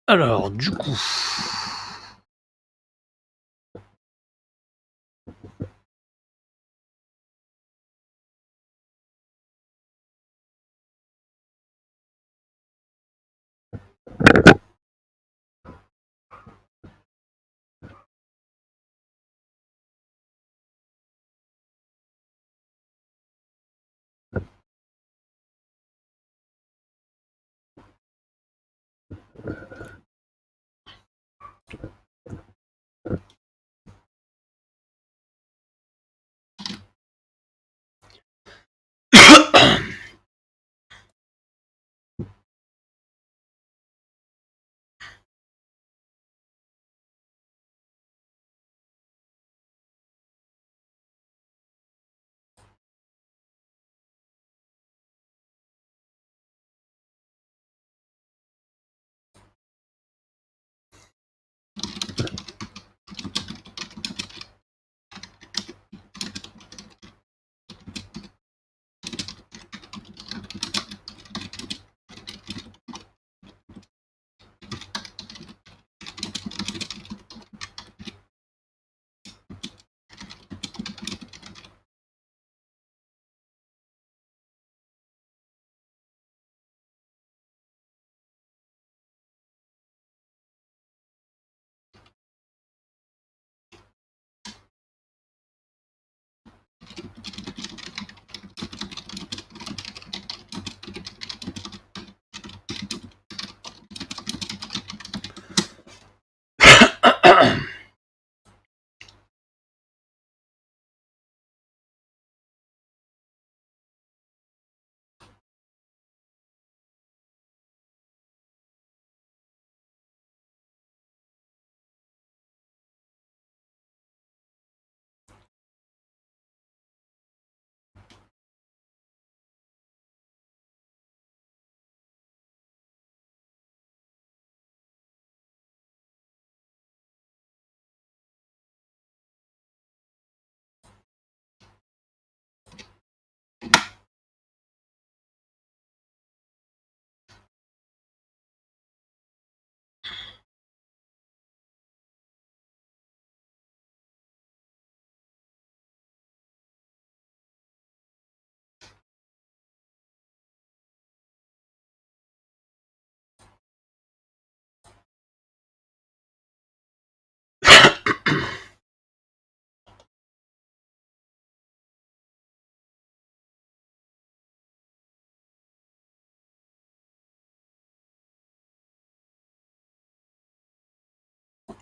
Alors, du coup...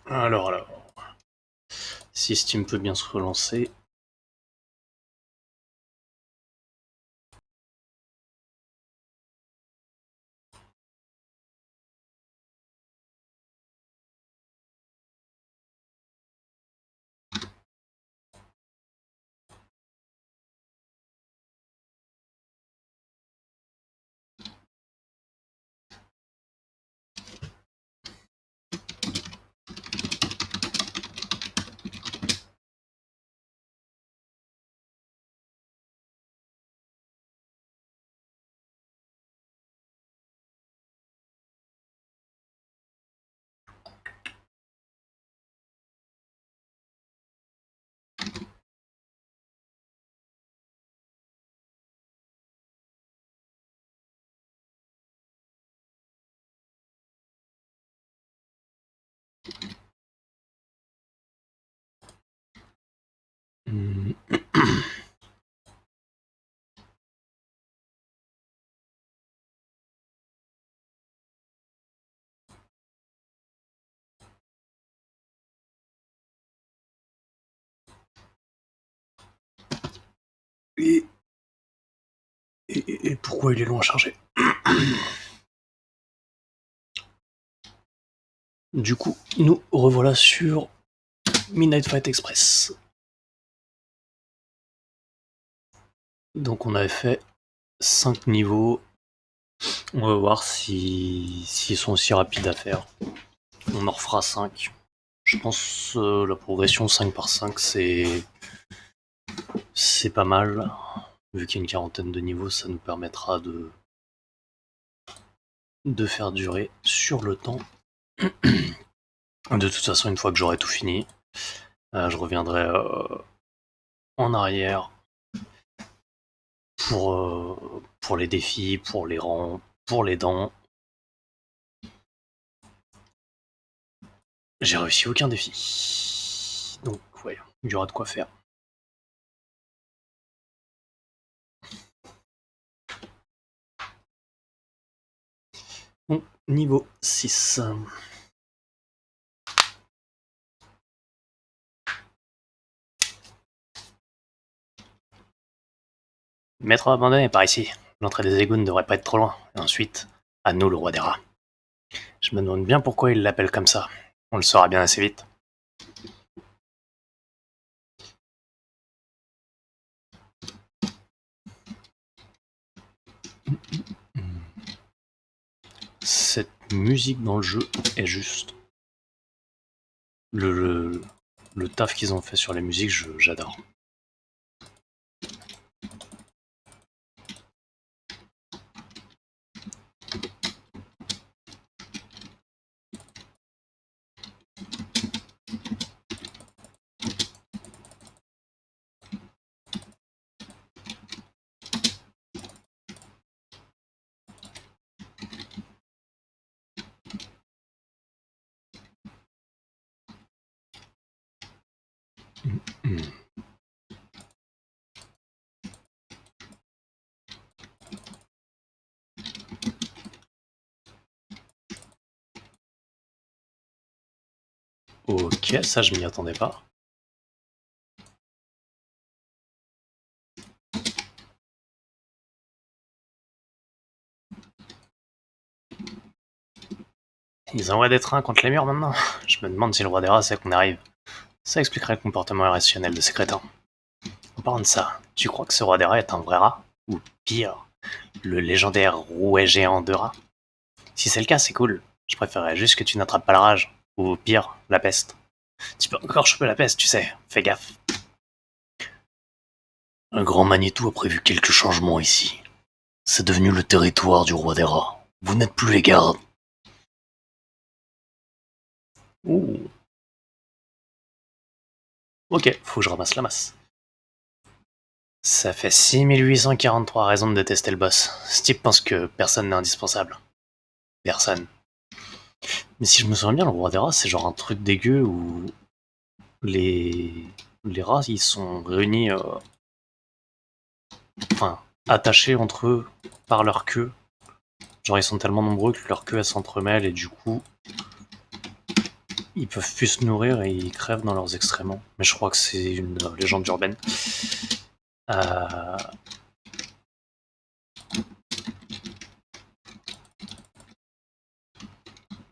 Alors... Si Steam peut bien se relancer... Et pourquoi il est long à charger? Du coup, nous revoilà sur Midnight Fight Express. Donc on avait fait 5 niveaux. On va voir s'ils sont aussi rapides à faire. On en refera 5. Je pense la progression 5 par 5 c'est pas mal. Vu qu'il y a une quarantaine de niveaux, ça nous permettra de faire durer sur le temps. De toute façon, une fois que j'aurai tout fini, je reviendrai en arrière pour les défis, pour les rangs, pour les dents. J'ai réussi aucun défi. Donc ouais, il y aura de quoi faire. Bon, niveau 6. Métro abandonné par ici. L'entrée des égouts ne devrait pas être trop loin. Et ensuite, à nous le roi des rats. Je me demande bien pourquoi il l'appelle comme ça. On le saura bien assez vite. Cette musique dans le jeu est juste. Le taf qu'ils ont fait sur les musiques, j'adore. Ok, ça je m'y attendais pas. Ils envoient des trains contre les murs maintenant. Je me demande si le roi des rats sait qu'on arrive. Ça expliquerait le comportement irrationnel de ces crétins. En parlant de ça, tu crois que ce roi des rats est un vrai rat? Ou pire, le légendaire rouet géant de rats? Si c'est le cas, c'est cool. Je préférerais juste que tu n'attrapes pas la rage. Ou pire, la peste. Tu peux encore choper la peste, tu sais. Fais gaffe. Un grand Manitou a prévu quelques changements ici. C'est devenu le territoire du roi des rats. Vous n'êtes plus les gardes. Ouh. Ok, faut que je ramasse la masse. Ça fait 6843 raisons de détester le boss. Ce type pense que personne n'est indispensable. Personne. Mais si je me souviens bien, le roi des rats, c'est genre un truc dégueu où les, les rats, ils sont réunis, enfin, attachés entre eux par leur queue. Genre, ils sont tellement nombreux que leur queue, elle s'entremêle et du coup, ils peuvent plus se nourrir et ils crèvent dans leurs excréments. Mais je crois que c'est une légende urbaine. Euh...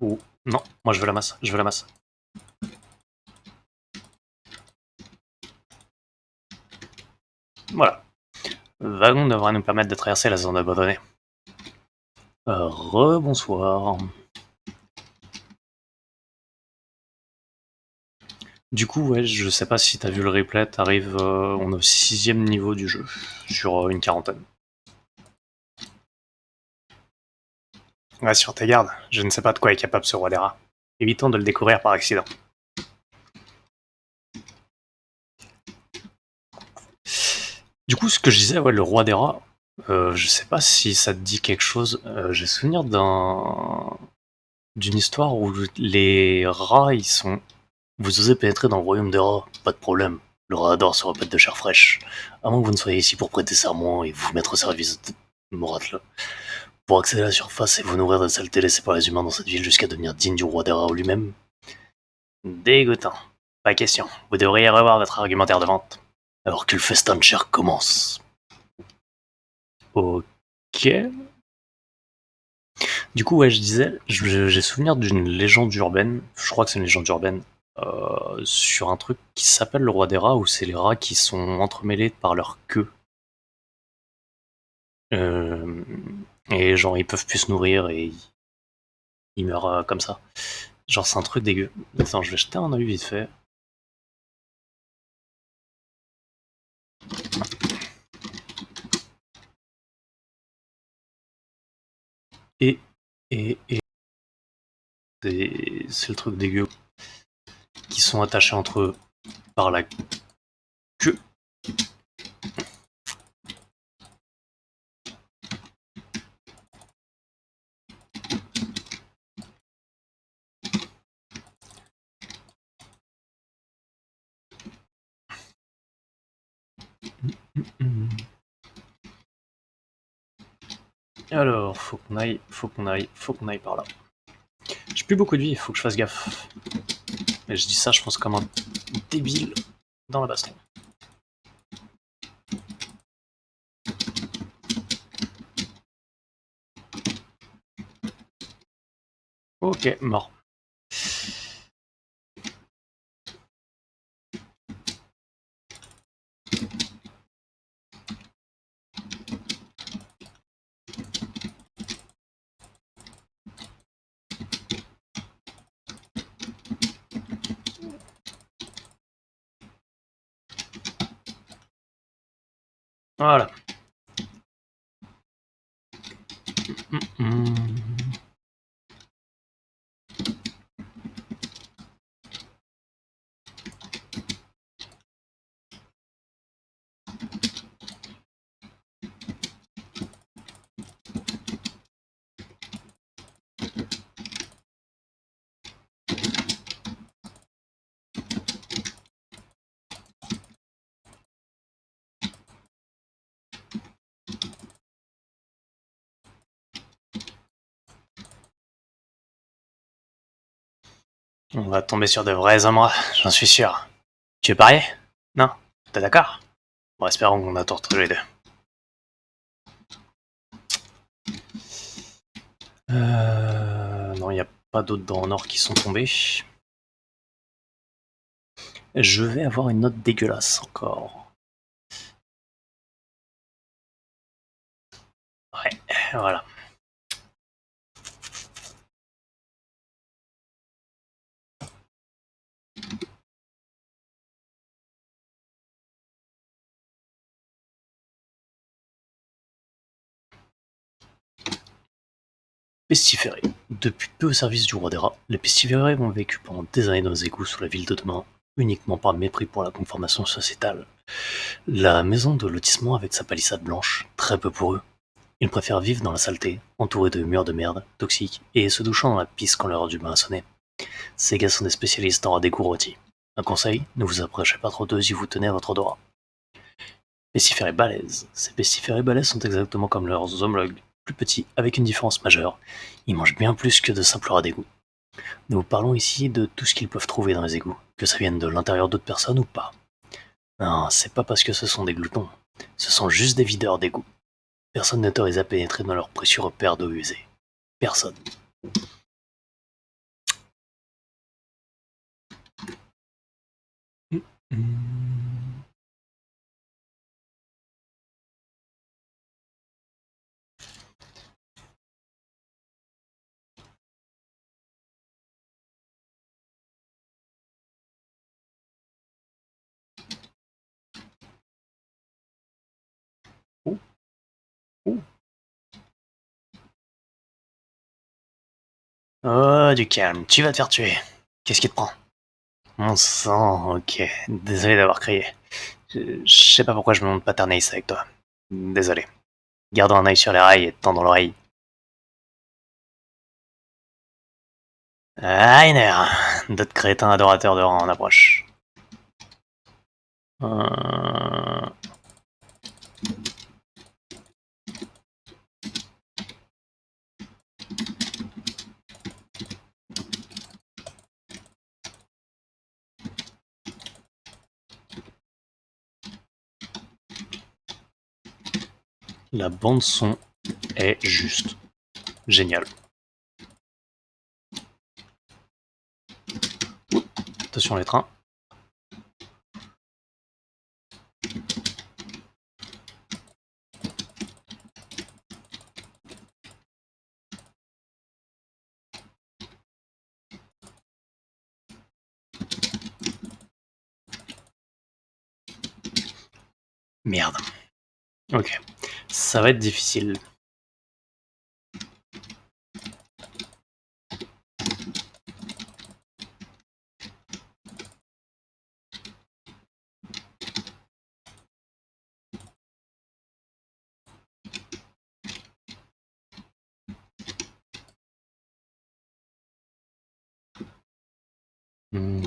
Ou... Non, moi je veux la masse, je veux la masse. Voilà. Wagon devrait nous permettre de traverser la zone abandonnée. Rebonsoir. Du coup, ouais, je sais pas si t'as vu le replay, t'arrives, on est au 6ème niveau du jeu, sur une quarantaine. Ouais, sur tes gardes, je ne sais pas de quoi est capable ce roi des rats. Évitons de le découvrir par accident. Du coup, ce que je disais, ouais, le roi des rats, je sais pas si ça te dit quelque chose. J'ai souvenir d'une histoire où les rats, ils sont. Vous osez pénétrer dans le royaume des rats, pas de problème. Le rat adore se repaître de chair fraîche. À moins que vous ne soyez ici pour prêter serment et vous mettre au service de Morat-là. Pour accéder à la surface et vous nourrir de saleté laissée par les humains dans cette ville jusqu'à devenir digne du roi des rats lui-même. Dégoûtant. Pas question. Vous devriez revoir votre argumentaire de vente. Alors que le festin de chair commence. Ok. Du coup, ouais, je disais, j'ai souvenir d'une légende urbaine, je crois que c'est une légende urbaine, sur un truc qui s'appelle le roi des rats, où c'est les rats qui sont entremêlés par leur queue. Euh, et genre, ils peuvent plus se nourrir et ils meurent comme ça. Genre, c'est un truc dégueu. Attends, je vais jeter un œil vite fait. Et, et C'est le truc dégueu. Qui sont attachés entre eux par la queue. Alors, faut qu'on aille par là. J'ai plus beaucoup de vie, il faut que je fasse gaffe. Et je dis ça, je pense comme un débile dans la baston. Ok, mort. Voilà. On va tomber sur de vrais hommes, j'en suis sûr. Tu veux parier? Non? T'es d'accord? Bon, espérons qu'on a tort tous les deux. Non, il n'y a pas d'autres dents en or qui sont tombées. Je vais avoir une note dégueulasse encore. Ouais, voilà. Pestiférés. Depuis peu au service du roi des rats, les pestiférés ont vécu pendant des années dans les égouts sous la ville de demain, uniquement par mépris pour la conformation sociétale. La maison de lotissement avec sa palissade blanche, très peu pour eux. Ils préfèrent vivre dans la saleté, entourés de murs de merde, toxiques, et se douchant dans la pisse quand l'heure du bain a sonné. Ces gars sont des spécialistes en des rôtis. Un conseil, ne vous approchez pas trop d'eux si vous tenez à votre odorat. Pestiférés balèzes. Ces pestiférés balèzes sont exactement comme leurs homologues, plus petits, avec une différence majeure. Ils mangent bien plus que de simples rats d'égout. Nous parlons ici de tout ce qu'ils peuvent trouver dans les égouts, que ça vienne de l'intérieur d'autres personnes ou pas. Non, c'est pas parce que ce sont des gloutons. Ce sont juste des videurs d'égouts. Personne n'autorise à pénétrer dans leur précieux repère d'eau usée. Personne. Oh, oh. Oh, du calme, tu vas te faire tuer. Qu'est-ce qui te prend? Mon sang, ok. Désolé d'avoir crié. Je sais pas pourquoi je me montre paternaliste avec toi. Désolé. Gardons un œil sur les rails et tendons l'oreille. Rainer! D'autres crétins adorateurs de rang en approche. Euh... La bande son est juste géniale. Attention les trains. Merde. Ok. Ça va être difficile. Hmm.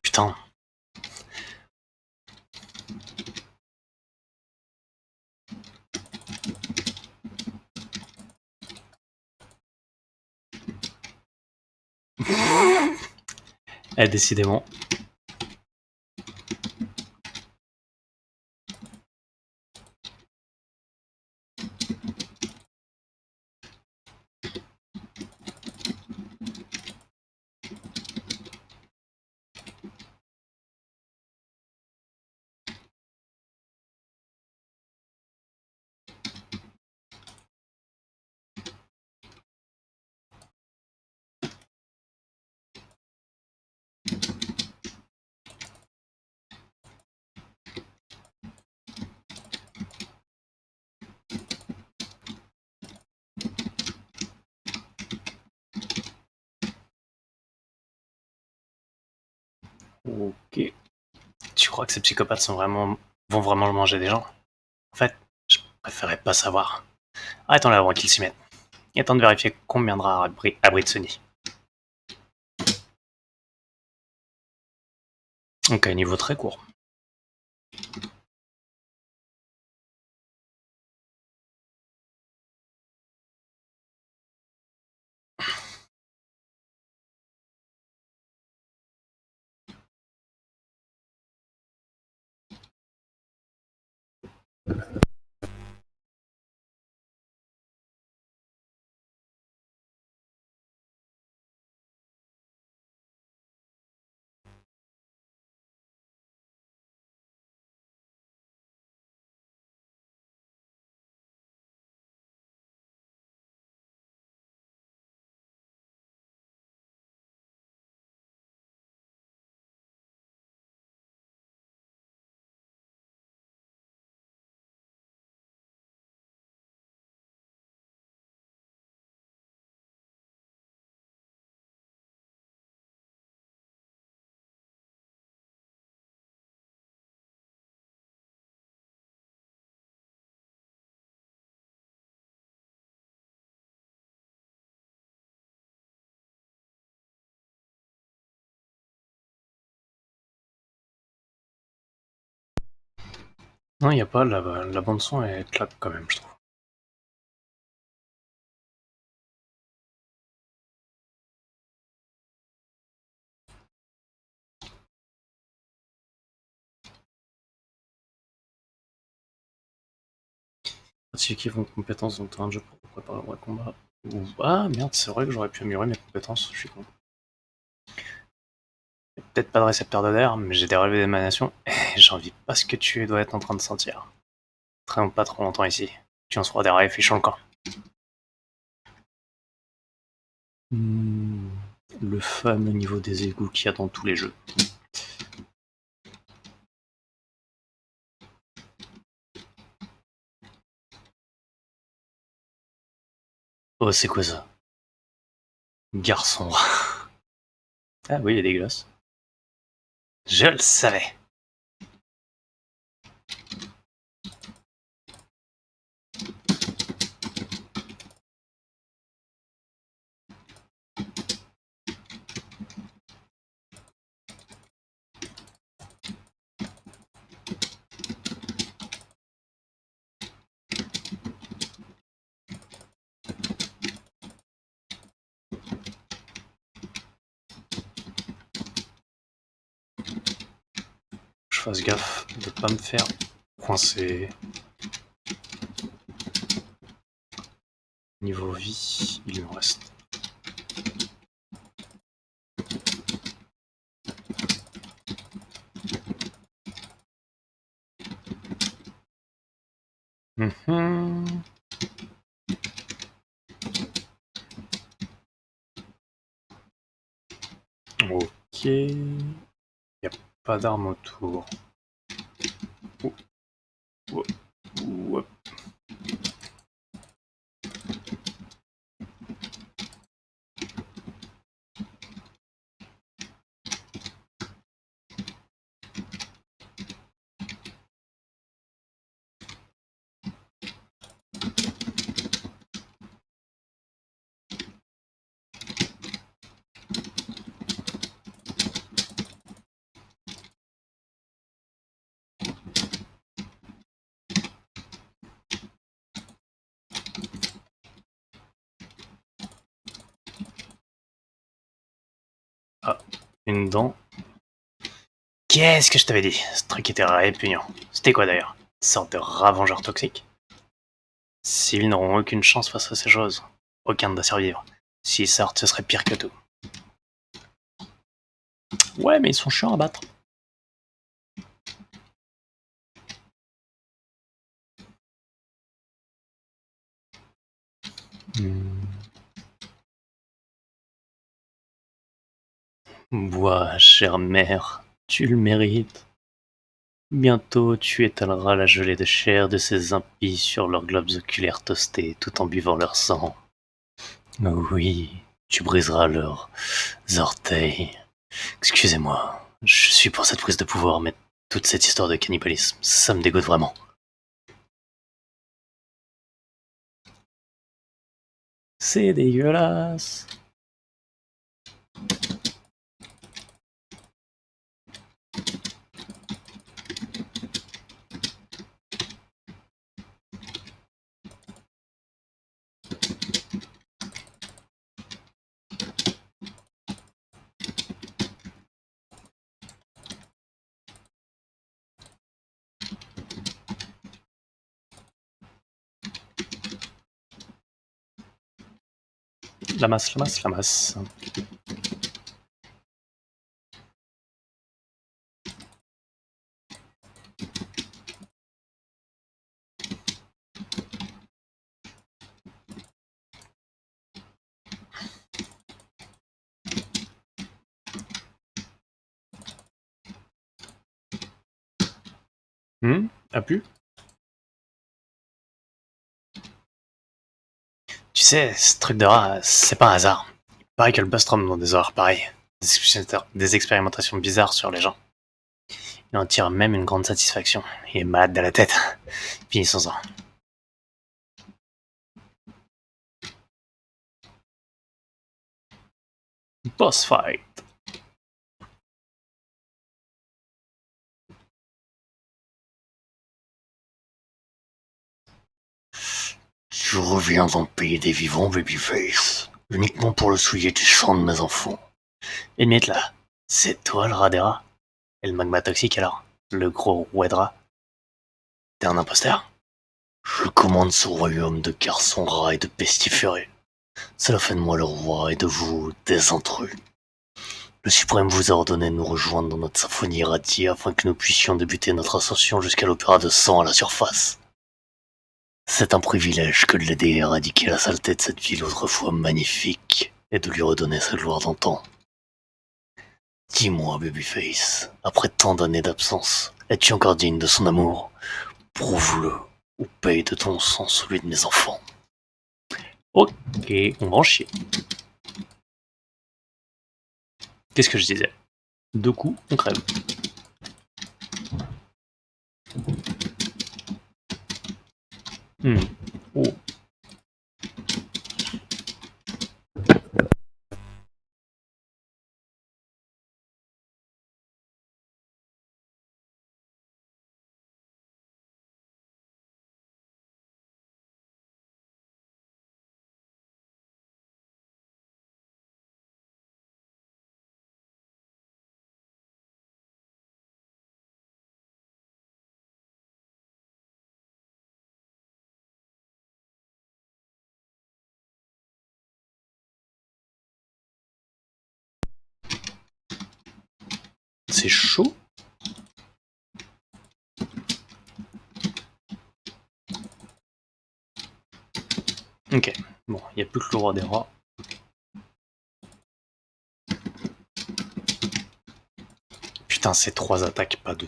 Putain. Eh, décidément. Ok. Tu crois que ces psychopathes vont vraiment manger des gens? En fait, je préférerais pas savoir. Arrêtons là avant qu'ils s'y mettent. Il est temps de vérifier combien de rares abris de Sony. Ok, niveau très court. Non, il y a pas, la bande son est claque quand même, je trouve. Si qui vont compétences dans le terrain de jeu pour préparer le vrai combat. Ah merde, c'est vrai que j'aurais pu améliorer mes compétences, je suis con. Peut-être pas de récepteur de d'air, mais j'ai des relevés d'émanation et j'envie pas ce que tu dois être en train de sentir. Traînons pas trop longtemps ici. Tu en seras derrière et fichons le camp. Hmm, le fameux niveau des égouts qu'il y a dans tous les jeux. Oh, c'est quoi ça? Garçon. Ah oui, il est dégueulasse. Je le savais. Je fasse gaffe de pas me faire coincer. Niveau vie, il nous reste. Mhm. Ok. Y a pas d'arme autour. Oh, oh, oh. Ah, une dent. Qu'est-ce que je t'avais dit? Ce truc était répugnant. C'était quoi d'ailleurs? Une sorte de ravengeur toxique? Civils n'auront aucune chance face à ces choses. Aucun ne doit survivre. S'ils sortent, ce serait pire que tout. Ouais, mais ils sont chiants à battre. Bois, chère mère, tu le mérites. Bientôt tu étaleras la gelée de chair de ces impies sur leurs globes oculaires toastés tout en buvant leur sang. Oh oui, tu briseras leurs orteils. Excusez-moi, je suis pour cette prise de pouvoir, mais toute cette histoire de cannibalisme, ça me dégoûte vraiment. C'est dégueulasse. La masse, la masse, la masse. A pu? Tu sais, ce truc de rat, c'est pas un hasard. Il paraît que le Bostrom dans des horreurs pareilles. Des expérimentations bizarres sur les gens. Il en tire même une grande satisfaction. Il est malade de la tête. Finissons-en. Boss fight. Je reviens dans le pays des vivants, Babyface. Uniquement pour le souiller du sang de mes enfants. Limite là, c'est toi le rat des rats? Et le magma toxique alors? Le gros rouet de rat? T'es un imposteur? Je commande ce royaume de garçons rats et de pestiférés. Cela fait de moi le roi et de vous des intrus. Le suprême vous a ordonné de nous rejoindre dans notre symphonie irradiée afin que nous puissions débuter notre ascension jusqu'à l'opéra de sang à la surface. C'est un privilège que de l'aider à éradiquer la saleté de cette ville autrefois magnifique et de lui redonner sa gloire d'antan. Dis-moi, Babyface, après tant d'années d'absence, es-tu encore digne de son amour? Prouve-le, ou paye de ton sang celui de mes enfants. Ok, on va en chier. Qu'est-ce que je disais? 2 coups, on crève. Oh. C'est chaud. Ok, bon, il n'y a plus que le roi des rats. Putain, c'est 3 attaques, pas 2.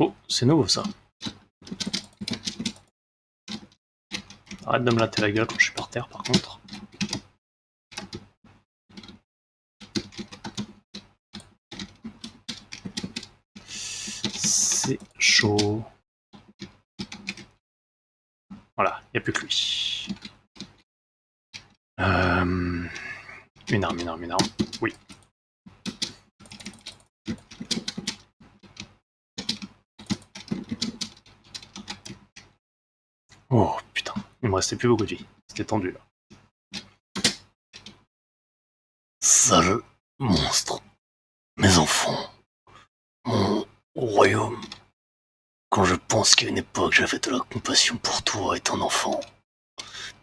Oh, c'est nouveau ça. Arrête de me latter la gueule quand je suis par terre par contre. c'est chaud. Voilà, il n'y a plus que lui. Une arme. Oui. Oh putain, il me restait plus beaucoup de vie. C'était tendu là. Sale monstre. Mes enfants. Mon royaume. Quand je pense qu'à une époque j'avais de la compassion pour toi étant enfant.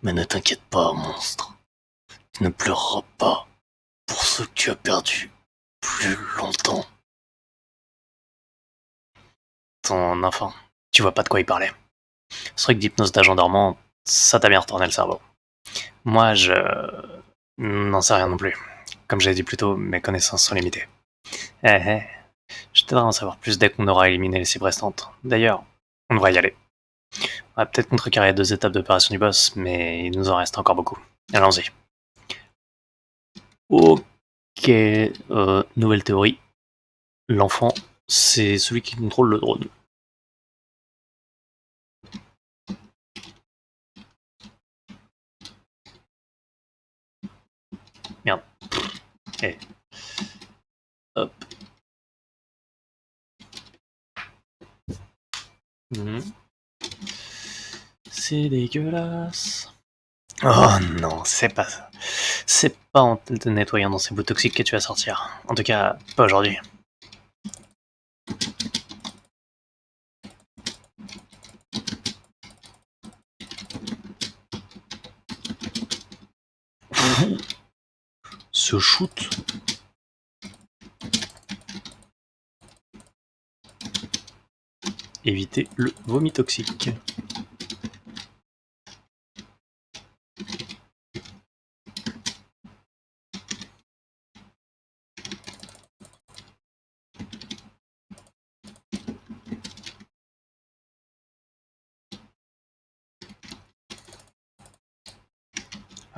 Mais ne t'inquiète pas, monstre. Tu ne pleureras pas pour ceux que tu as perdus plus longtemps. Ton enfant, tu vois pas de quoi il parlait. Ce truc d'hypnose d'agent dormant, ça t'a bien retourné le cerveau. Moi, je n'en sais rien non plus. Comme j'ai dit plus tôt, mes connaissances sont limitées. Eh, je t'aiderai à en savoir plus dès qu'on aura éliminé les cibles restantes. D'ailleurs, on devrait y aller. On va peut-être contrecarrer 2 étapes d'opération du boss, mais il nous en reste encore beaucoup. Allons-y. Ok, nouvelle théorie. L'enfant, c'est celui qui contrôle le drone. Merde. Eh. Hop. C'est dégueulasse. Oh non, c'est pas ça. C'est pas en te nettoyant dans ces bouts toxiques que tu vas sortir. En tout cas, pas aujourd'hui. Ce shoot. Éviter le vomi toxique.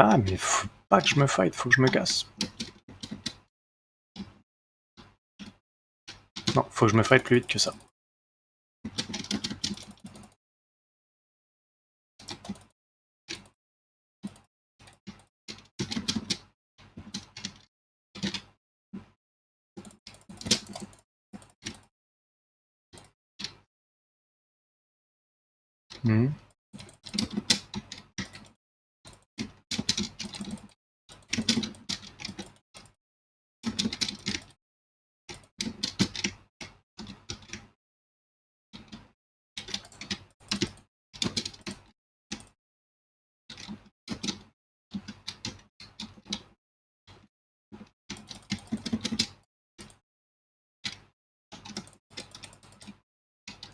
Ah, mais faut pas que je me fight, faut que je me casse. Non, faut que je me fight plus vite que ça.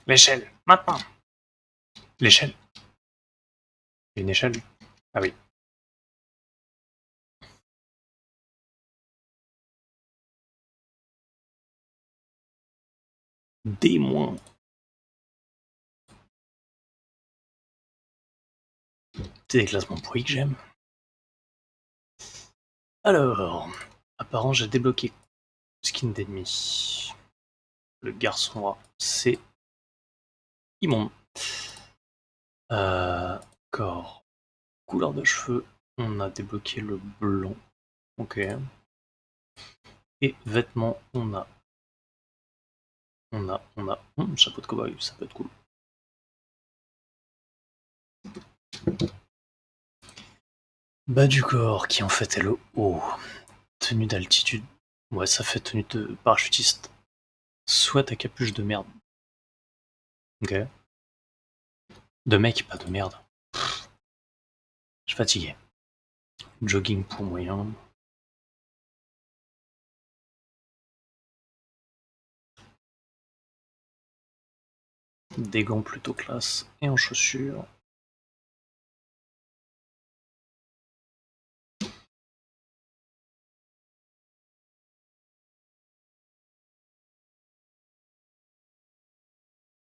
L'échelle, maintenant. L'échelle. Une échelle. Ah oui. D-. C'est des classements pourris que j'aime. Alors, apparemment j'ai débloqué skin d'ennemi. Le garçon rat, c'est immonde. Corps. Couleur de cheveux, on a débloqué le blanc. Ok. Et vêtements, on a. Chapeau de cowboy, ça peut être cool. Bas du corps, qui en fait est le haut. Tenue d'altitude. Ouais, ça fait tenue de parachutiste. Soit à capuche de merde. Ok. De mec, pas de merde. Je suis fatigué. Jogging pour moyen. Des gants plutôt classe. Et en chaussures.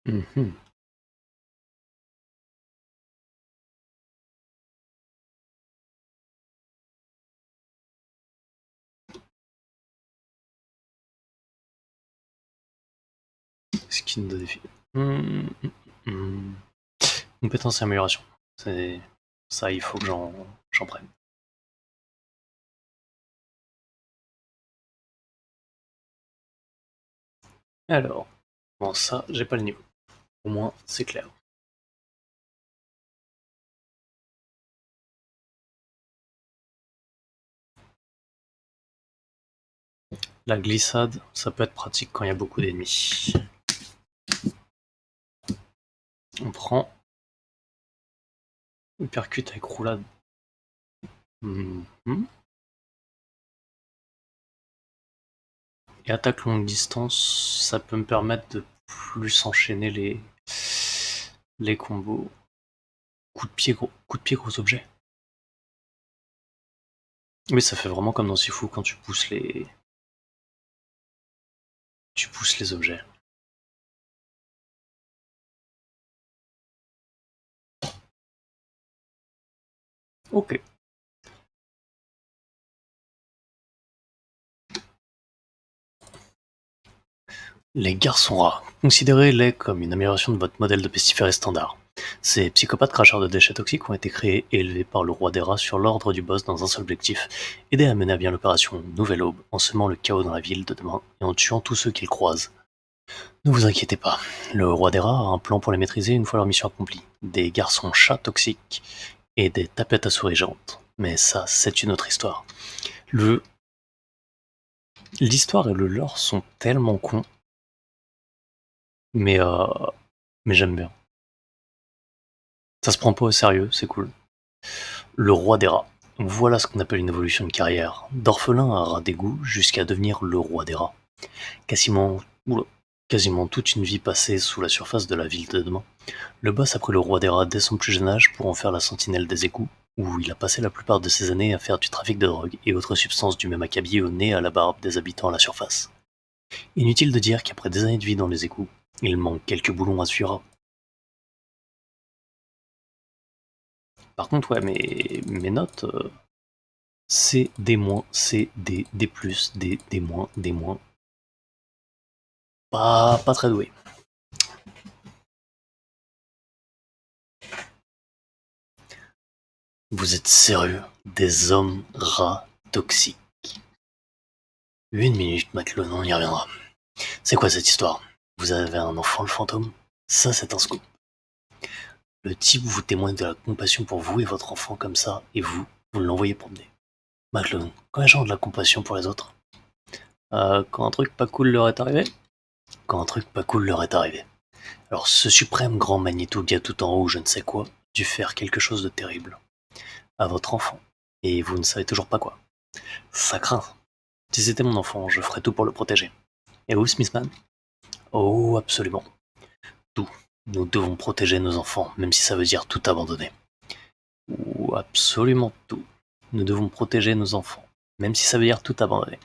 Mhm. Skin de défi. Compétences et amélioration. C'est ça, il faut que j'en prenne. Alors, bon ça, j'ai pas le niveau. Au moins, c'est clair. La glissade, ça peut être pratique quand il y a beaucoup d'ennemis. On prend Hypercute avec roulade. Et attaque longue distance, ça peut me permettre de plus enchaîner les combos. Coup de pied, gros objet. Oui, ça fait vraiment comme dans Sifu quand tu pousses les objets. Ok. Les garçons rats. Considérez-les comme une amélioration de votre modèle de pestiféré standard. Ces psychopathes cracheurs de déchets toxiques ont été créés et élevés par le roi des rats sur l'ordre du boss dans un seul objectif, aider à mener à bien l'opération Nouvelle Aube en semant le chaos dans la ville de demain et en tuant tous ceux qu'ils croisent. Ne vous inquiétez pas, le roi des rats a un plan pour les maîtriser une fois leur mission accomplie. Des garçons chats toxiques et des tapettes à souris géantes. Mais ça, c'est une autre histoire. L'histoire et le lore sont tellement cons, mais, euh, mais j'aime bien. Ça se prend pas au sérieux, c'est cool. Le roi des rats. Voilà ce qu'on appelle une évolution de carrière. D'orphelin à rat d'égout jusqu'à devenir le roi des rats. Quasiment, oula, quasiment toute une vie passée sous la surface de la ville de demain. Le boss a pris le roi des rats dès son plus jeune âge pour en faire la sentinelle des égouts, où il a passé la plupart de ses années à faire du trafic de drogue et autres substances du même acabit au nez à la barbe des habitants à la surface. Inutile de dire qu'après des années de vie dans les égouts, il manque quelques boulons à suivre. Par contre, ouais, mes notes, C, D-, C, D, D+, D, D-, D-. Pas très doué. Vous êtes sérieux? Des hommes rats toxiques. Une minute, Maclone, on y reviendra. C'est quoi cette histoire? Vous avez un enfant, le fantôme? Ça, c'est un scoop. Le type vous témoigne de la compassion pour vous et votre enfant comme ça, et vous l'envoyez promener. Maclone, quand les gens ont de la compassion pour les autres? Quand un truc pas cool leur est arrivé? Quand un truc pas cool leur est arrivé. Alors ce suprême grand magnéto gars tout en haut, je ne sais quoi, dû faire quelque chose de terrible. À votre enfant. Et vous ne savez toujours pas quoi. Ça craint. Si c'était mon enfant, je ferais tout pour le protéger. Et vous, Smithman? Oh, absolument. Tout. Nous devons protéger nos enfants, même si ça veut dire tout abandonner. Ou absolument tout. Nous devons protéger nos enfants, même si ça veut dire tout abandonner.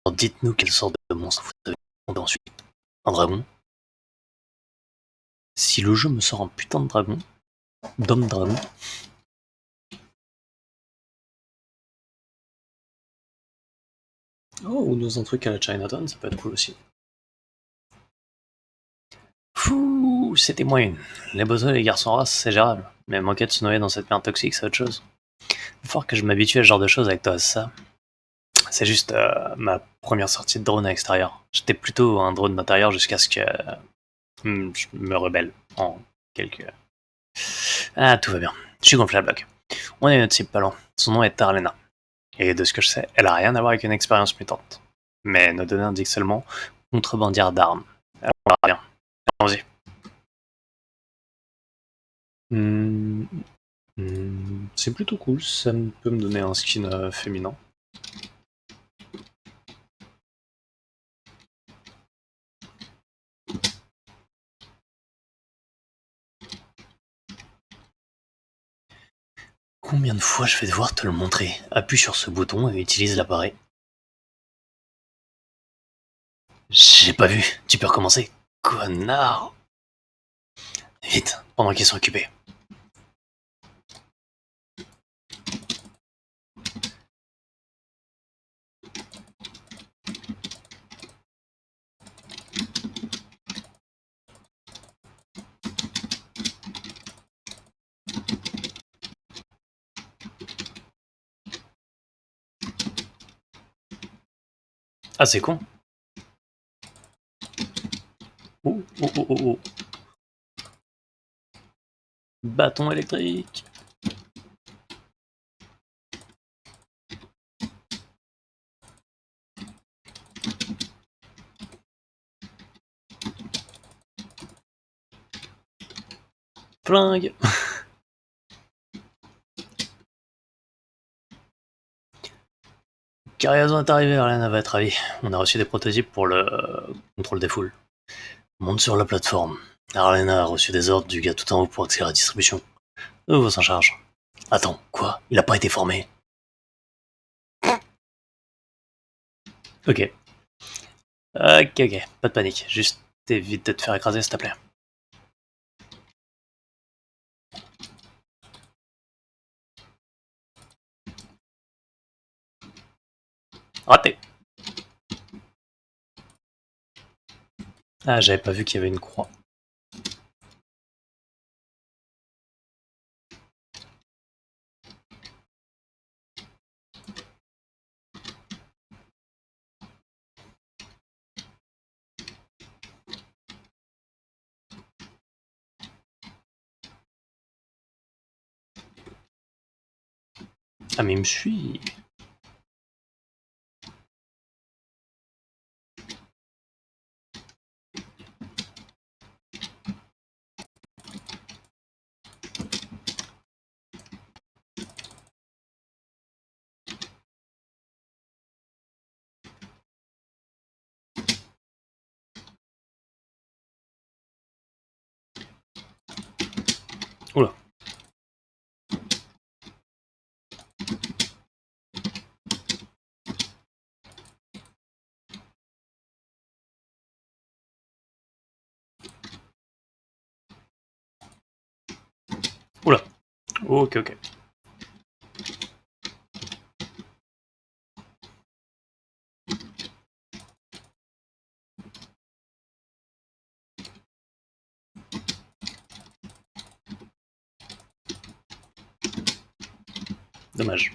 Alors dites-nous quelle sorte de monstre vous avez affronté ensuite. Un dragon? Si le jeu me sort un putain de dragon, d'homme dragon, oh, ou dans un truc à la Chinatown, ça peut être cool aussi. Fouh, c'était moyen. Les bozos et les garçons races, c'est gérable. Mais manquer de se noyer dans cette merde toxique, c'est autre chose. Il faut que je m'habitue à ce genre de choses avec toi, c'est ça? C'est juste ma première sortie de drone à l'extérieur. J'étais plutôt un drone d'intérieur jusqu'à ce que je me rebelle en quelques... Ah, tout va bien. Je suis gonflé à bloc. On a une autre cible pas loin. Son nom est Arlena. Et de ce que je sais, elle a rien à voir avec une expérience mutante. Mais nos données indiquent seulement contrebandière d'armes. Alors, on verra bien. Allons-y. Hmm, c'est plutôt cool, ça peut me donner un skin féminin. Combien de fois je vais devoir te le montrer? Appuie sur ce bouton et utilise l'appareil. J'ai pas vu, tu peux recommencer. Connard! Vite, pendant qu'ils sont occupés. Ah, c'est con. Oh, oh, oh, oh, oh. Bâton électrique. Flingue. Cargaison est arrivée, Arlène, à votre avis. On a reçu des prototypes pour le contrôle des foules. Monte sur la plateforme. Arlène a reçu des ordres du gars tout en haut pour accélérer la distribution. Vous s'en charge. Attends, quoi? Il a pas été formé? Ok. Ok, pas de panique. Juste évite de te faire écraser, s'il te plaît. Raté. Ah, j'avais pas vu qu'il y avait une croix. Ah, mais il me suit. Oula. Oula. Ok, ok. Dommage.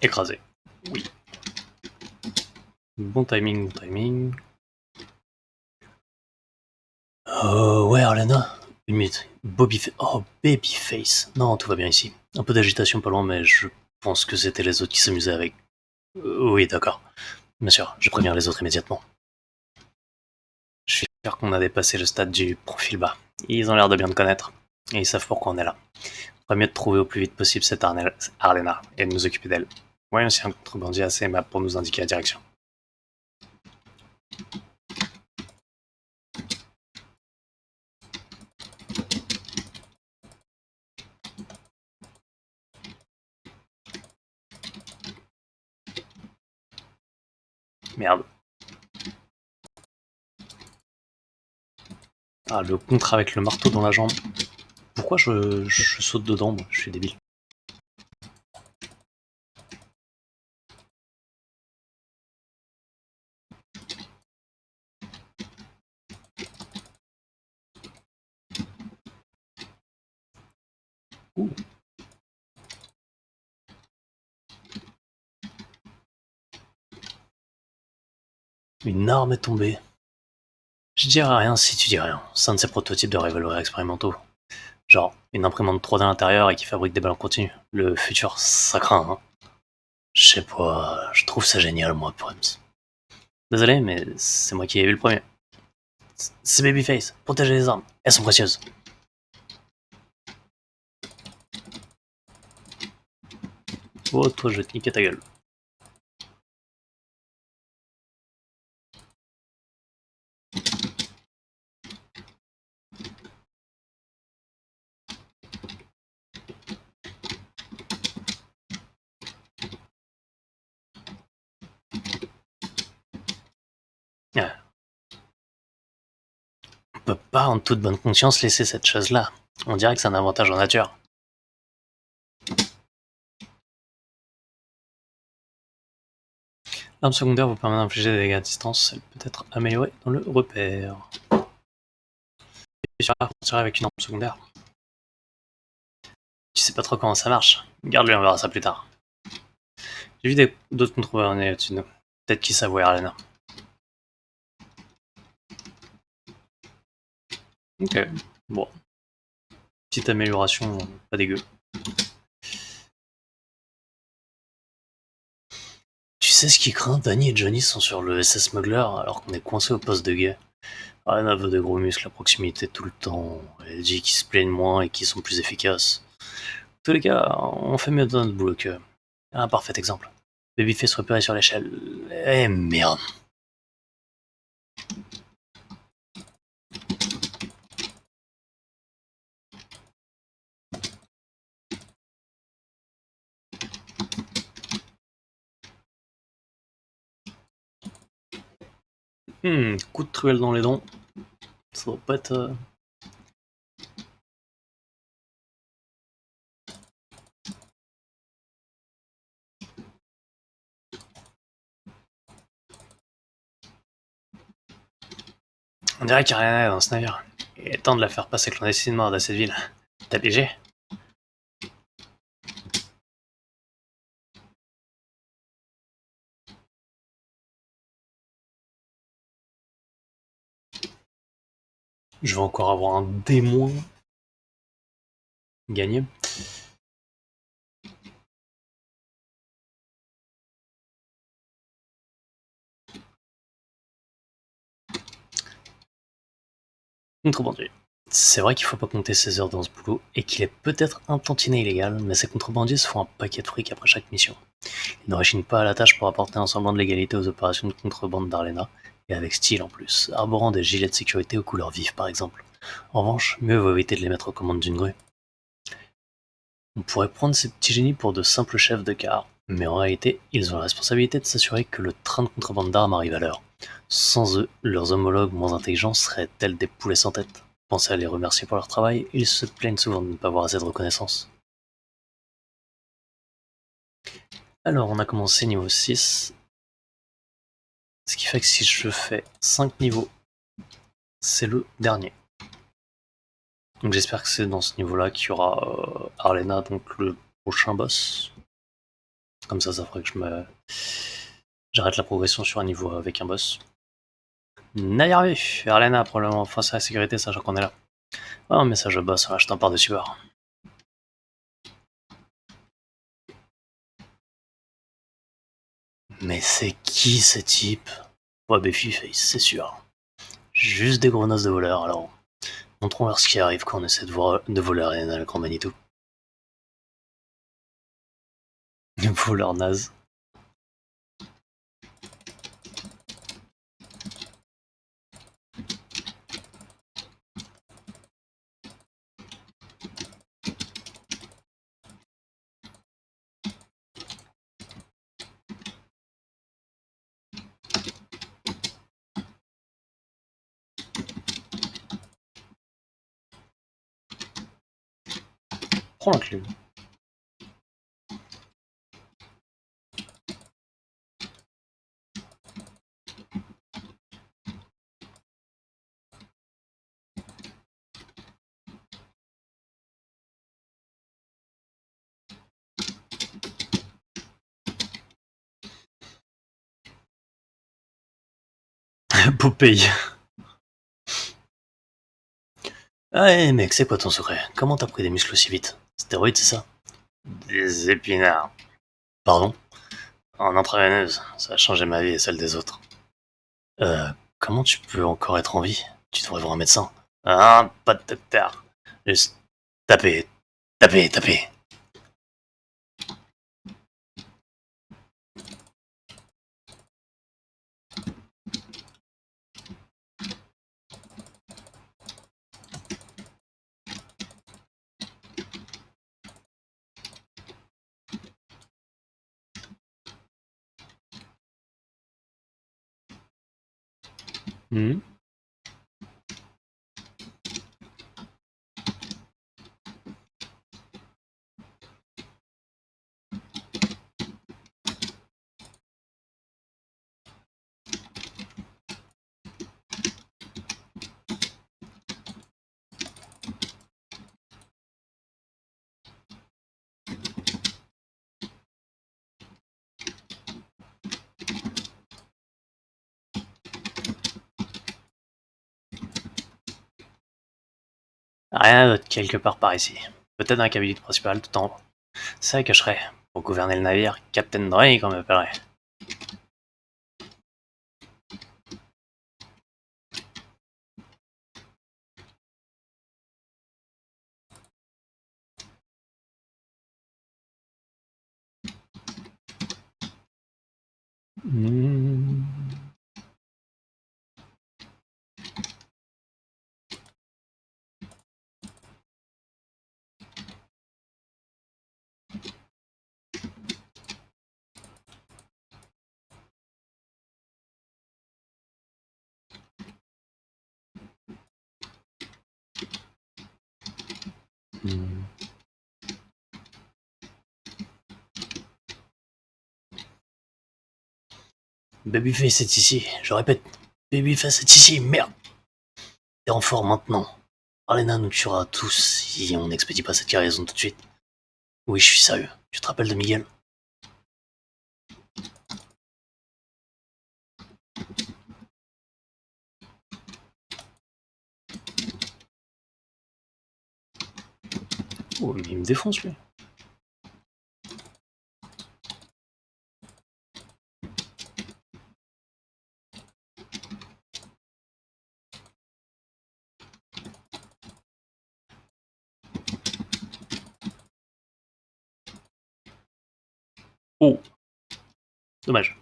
Écrasé. Oui. Bon timing, bon timing. Ouais, Arlena. Une minute. Oh, Babyface. Non, tout va bien ici. Un peu d'agitation pas loin, mais je pense que c'était les autres qui s'amusaient avec. Oui, d'accord. Bien sûr, je préviens les autres immédiatement. Je suis sûr qu'on a dépassé le stade du profil bas. Ils ont l'air de bien te connaître. Et ils savent pourquoi on est là. Ferait mieux de trouver au plus vite possible cette Arlena et de nous occuper d'elle. Voyons si un contrebandier a assez aimable pour nous indiquer la direction. Merde. Ah, le contre avec le marteau dans la jambe. Pourquoi je saute dedans, moi? Je suis débile. Ouh. Une arme est tombée. Je dirais rien si tu dis rien. C'est un de ces prototypes de revolvers expérimentaux. Genre, une imprimante 3D à l'intérieur et qui fabrique des balles en continu. Le futur, ça craint, hein. Je sais pas, je trouve ça génial, moi, Prums. Désolé, mais c'est moi qui ai eu le premier. C'est Babyface, protégez les armes, elles sont précieuses. Oh, toi, je vais te niquer ta gueule. Ouais. On peut pas, en toute bonne conscience, laisser cette chose-là. On dirait que c'est un avantage en nature. L'arme secondaire vous permet d'infliger des dégâts à distance, elle peut être améliorée dans le repère. Tu vas tirer avec une arme secondaire. Tu sais pas trop comment ça marche. Garde-le, on verra ça plus tard. J'ai vu d'autres contrebandiers au-dessus de nous. Peut-être qu'ils savent où est Arlena. Ok, bon. Petite amélioration, pas dégueu. Tu sais ce qui craint? Danny et Johnny sont sur le SS Smuggler alors qu'on est coincé au poste de guet. Arlena veut des gros muscles à proximité tout le temps. Elle dit qu'ils se plaignent moins et qu'ils sont plus efficaces. En tous les cas, on fait mieux dans notre boulot qu'eux. Un parfait exemple. Babyface repéré sur l'échelle. Eh merde. Coup de truelle dans les dents. Ça va pas être... On dirait qu'il n'y a rien dans ce navire. Il est temps de la faire passer clandestinement dans cette ville. T'as léger? Je vais encore avoir un démon gagné. Contrebandier. C'est vrai qu'il faut pas compter ses heures dans ce boulot et qu'il est peut-être un tantinet illégal, mais ces contrebandiers se font un paquet de fric après chaque mission. Ils ne rechignent pas à la tâche pour apporter un semblant de légalité aux opérations de contrebande d'Arlena, et avec style en plus, arborant des gilets de sécurité aux couleurs vives par exemple. En revanche, mieux vaut éviter de les mettre aux commandes d'une grue. On pourrait prendre ces petits génies pour de simples chefs de car, mais en réalité, ils ont la responsabilité de s'assurer que le train de contrebande d'armes arrive à l'heure. Sans eux, leurs homologues moins intelligents seraient tels des poulets sans tête. Pensez à les remercier pour leur travail, ils se plaignent souvent de ne pas avoir assez de reconnaissance. Alors, on a commencé niveau 6, ce qui fait que si je fais 5 niveaux, c'est le dernier. Donc j'espère que c'est dans ce niveau-là qu'il y aura Arlena, donc le prochain boss. Comme ça ferait que j'arrête la progression sur un niveau avec un boss. N'a arrivé. Arlena a probablement face à la sécurité, sachant qu'on est là. Oh, un message de boss, je t'en par-dessus bord. Mais c'est qui ce type? Ouais, Babyface, c'est sûr. Juste des gros nasses de voleurs, alors. Montrons-leur ce qui arrive quand on essaie de voler Arlena le Grand Manitou. Voleur naze. Prends la clé. Popeye. Ah ouais, mec, c'est quoi ton secret? Comment t'as pris des muscles aussi vite? Stéroïdes, c'est ça? Des épinards. Pardon? En intraveineuse, ça a changé ma vie et celle des autres. Comment tu peux encore être en vie? Tu devrais voir un médecin. Ah, pas de docteur. Juste taper, taper, taper. Hmm. Rien d'autre quelque part par ici. Peut-être un cabine principal tout en haut. Ça cacherait. Pour gouverner le navire, Captain Drake on m'appellerait. Hmm. Hmm. Babyface est ici, je répète. Babyface est ici, merde. T'es en forme maintenant. Arlena nous tuera tous si on n'expédie pas cette cargaison tout de suite. Oui, je suis sérieux. Tu te rappelles de Miguel? Oh, mais il me défonce lui. Oh, dommage.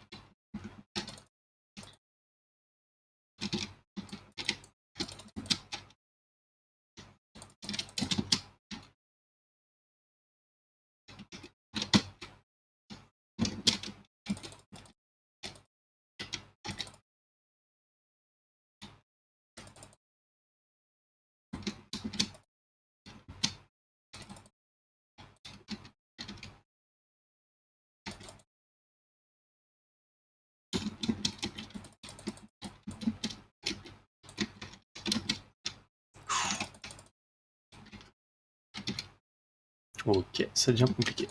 Ok, ça devient compliqué.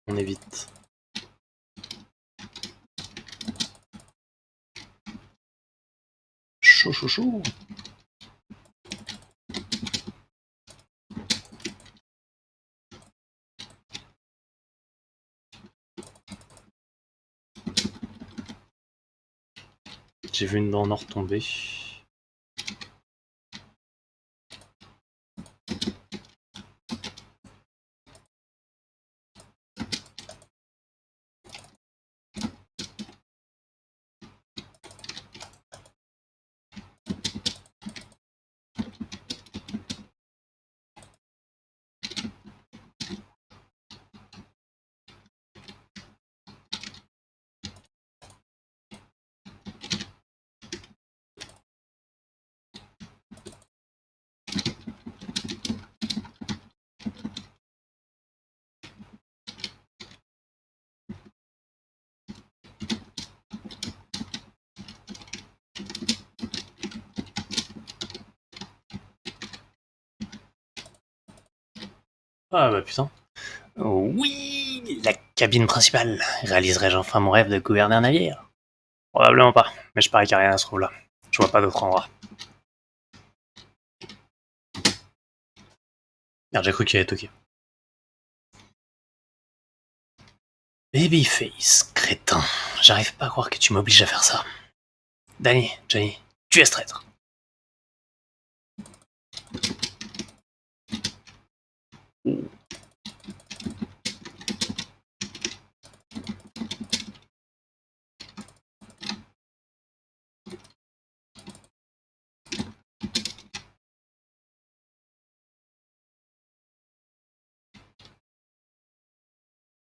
On évite. Chaud, chaud, chaud. J'ai vu une dent en or tomber. Ah bah putain. Oh, oui, la cabine principale. Réaliserai-je enfin mon rêve de gouverner un navire? Probablement pas, mais je parie qu'il n'y a rien à se trouve là. Je vois pas d'autre endroit. Merde, j'ai cru qu'il allait toquer. Babyface, crétin. J'arrive pas à croire que tu m'obliges à faire ça. Danny, Johnny, tu es ce traître.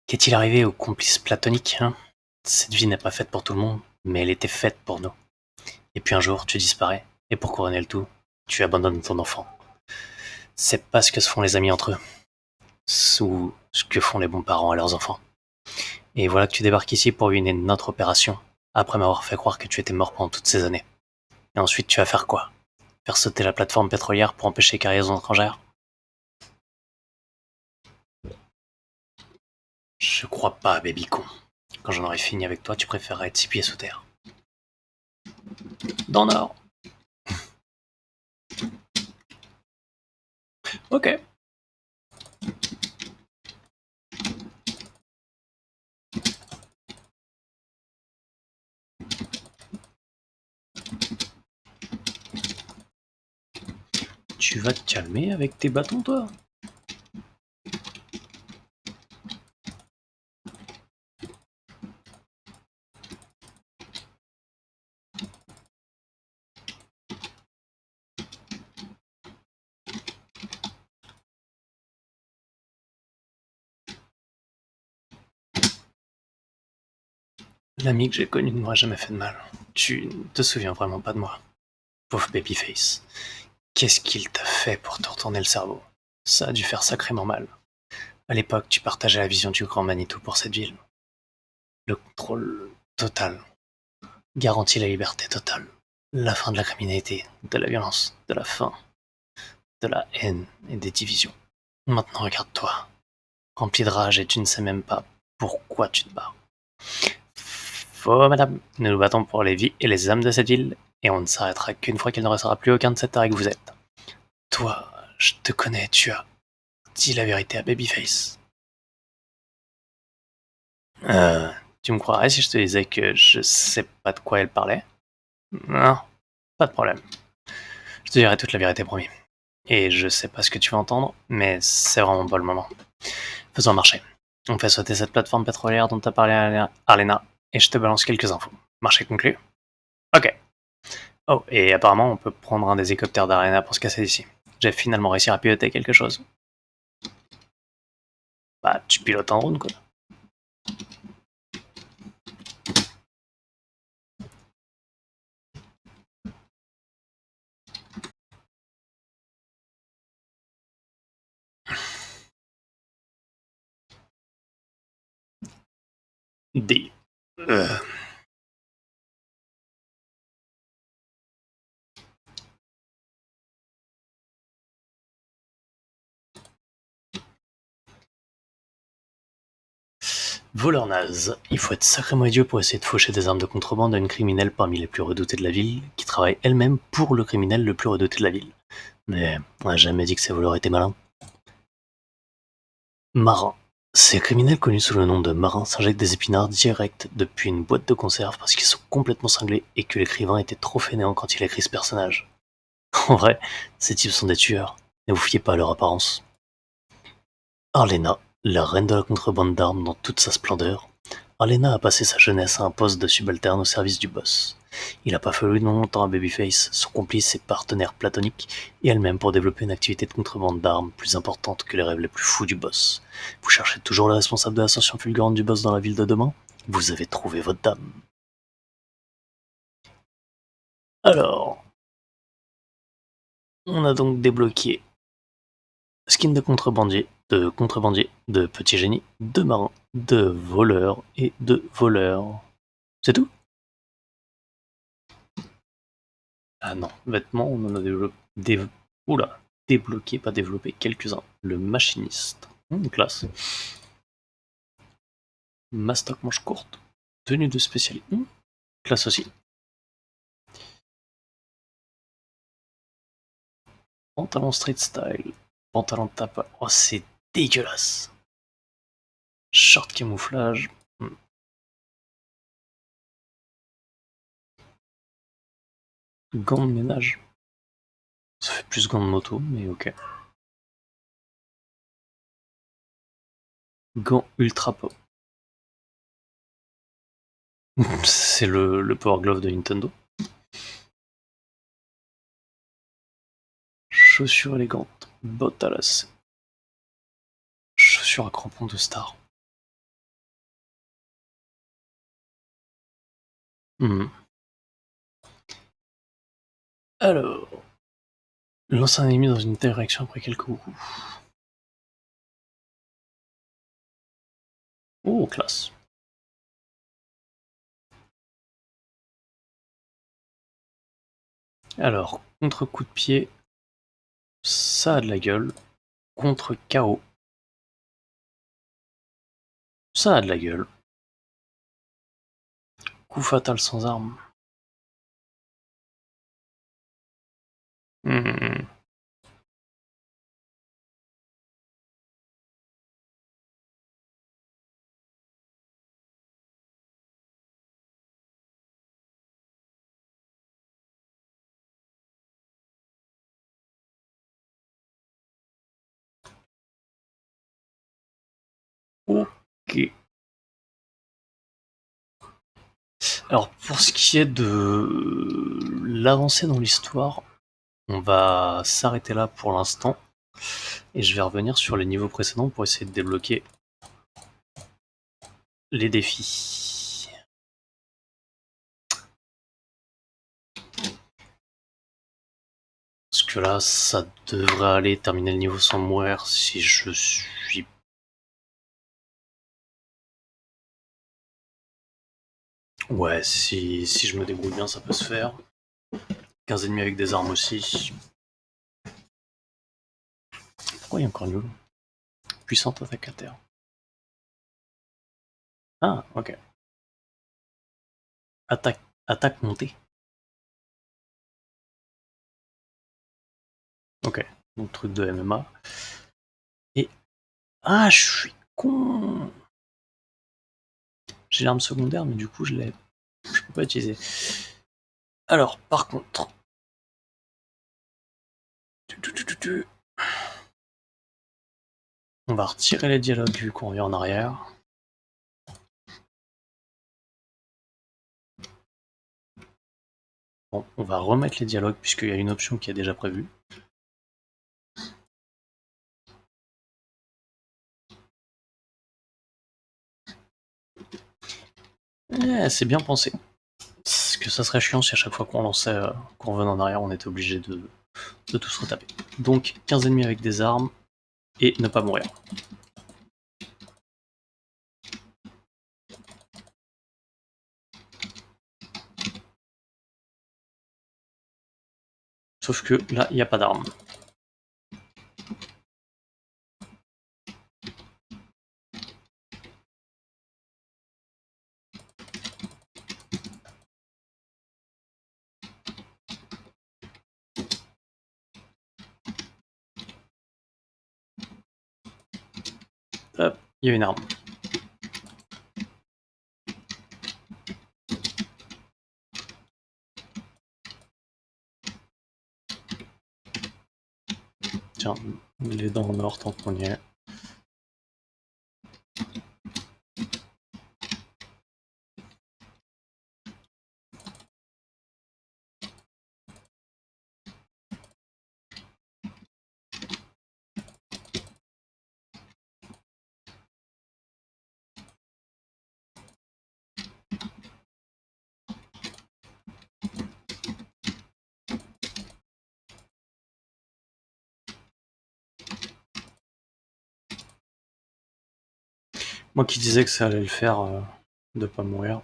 Qu'est-il arrivé aux complices platoniques, hein? Cette vie n'est pas faite pour tout le monde, mais elle était faite pour nous. Et puis un jour, tu disparais. Et pour couronner le tout, Tu abandonnes ton enfant. C'est pas ce que se font les amis entre eux, ou ce que font les bons parents à leurs enfants. Et voilà que tu débarques ici pour ruiner notre opération, après m'avoir fait croire que tu étais mort pendant toutes ces années. Et ensuite, tu vas faire quoi? Faire sauter la plateforme pétrolière pour empêcher cargaison étrangère? Je crois pas, baby con. Quand j'en aurai fini avec toi, tu préférerais être 6 pieds sous terre. Dans le Nord. Ok. Tu vas te calmer avec tes bâtons, toi? L'ami que j'ai connu ne m'aurait jamais fait de mal. Tu ne te souviens vraiment pas de moi. Pauvre babyface. Qu'est-ce qu'il t'a fait pour te retourner le cerveau? Ça a dû faire sacrément mal. À l'époque, tu partageais la vision du grand Manitou pour cette ville. Le contrôle total garantit la liberté totale. La fin de la criminalité, de la violence, de la faim, de la haine et des divisions. Maintenant, regarde-toi, rempli de rage et tu ne sais même pas pourquoi tu te bats. Faux, madame, nous nous battons pour les vies et les âmes de cette ville, et on ne s'arrêtera qu'une fois qu'il ne restera plus aucun de cette terre que vous êtes. Toi, je te connais, tu as dit la vérité à Babyface. Euh, Tu me croirais si je te disais que je sais pas de quoi elle parlait? Non, pas de problème. Je te dirai toute la vérité, promis. Et je sais pas ce que tu vas entendre, mais c'est vraiment pas le moment. Faisons marcher. On fait sauter cette plateforme pétrolière dont t'as parlé à Arlena, et je te balance quelques infos. Marché conclu? Ok. Oh, et apparemment, on peut prendre un des hélicoptères d'Arena pour se casser d'ici. J'ai finalement réussi à piloter quelque chose. Bah, tu pilotes un drone, quoi. Des. Euh, Voleur naze. Il faut être sacrément idiot pour essayer de faucher des armes de contrebande à une criminelle parmi les plus redoutées de la ville, qui travaille elle-même pour le criminel le plus redouté de la ville. Mais on n'a jamais dit que ces voleurs étaient malins. Marin. Ces criminels connus sous le nom de marins s'injectent des épinards directs depuis une boîte de conserve parce qu'ils sont complètement cinglés et que l'écrivain était trop fainéant quand il a écrit ce personnage. En vrai, ces types sont des tueurs. Ne vous fiez pas à leur apparence. Arlena, la reine de la contrebande d'armes dans toute sa splendeur. Arlena a passé sa jeunesse à un poste de subalterne au service du boss. Il n'a pas fallu longtemps à Babyface, son complice et partenaire platonique, et elle-même pour développer une activité de contrebande d'armes plus importante que les rêves les plus fous du boss. Vous cherchez toujours le responsable de l'ascension fulgurante du boss dans la ville de demain? Vous avez trouvé votre dame. Alors, on a donc débloqué skin de contrebandier, de petit génie, de marin, de voleur et de voleur. C'est tout? Ah non, vêtements, on en a oula, débloqué, pas développé, quelques-uns. Le machiniste. Classe. Mastoc manche courte. Tenue de spécialiste. Classe aussi. Pantalon street style. Pantalon tape. Oh, c'est dégueulasse. Short camouflage. Gants de ménage. Ça fait plus gants de moto, mais ok. Gants ultra pop. C'est le Power Glove de Nintendo. Chaussures élégantes. Bottes à lacets. Chaussures à crampons de star. Hmm. Alors, Lance un ennemi dans une telle réaction après quelques coups. Oh, classe. Alors, contre coup de pied, ça a de la gueule. Contre KO, ça a de la gueule. Coup fatal sans arme. Hmm. Ok. Alors, pour ce qui est de l'avancée dans l'histoire, on va s'arrêter là pour l'instant. Et je vais revenir sur les niveaux précédents pour essayer de débloquer les défis. Parce que là, ça devrait aller terminer le niveau sans mourir si je suis... Ouais, si je me débrouille bien, ça peut se faire. 15 ennemis avec des armes aussi. Pourquoi il y a encore nul? Puissante attaque à terre. Ah, ok. Attaque montée. Ok. Donc truc de MMA. Et... Ah, je suis con. J'ai l'arme secondaire, mais du coup, je peux pas utiliser. Alors, par contre... On va retirer les dialogues vu qu'on revient en arrière. Bon, on va remettre les dialogues puisqu'il y a une option qui est déjà prévue. C'est bien pensé. Parce que ça serait chiant si à chaque fois qu'on lançait, qu'on revenait en arrière, on était obligé de tout se retaper. Donc 15 ennemis avec des armes et ne pas mourir. Sauf que là, il n'y a pas d'armes. Hop, il y a une arme. Tiens, les dents en or tant qu'on y est. Moi qui disais que ça allait le faire de pas mourir.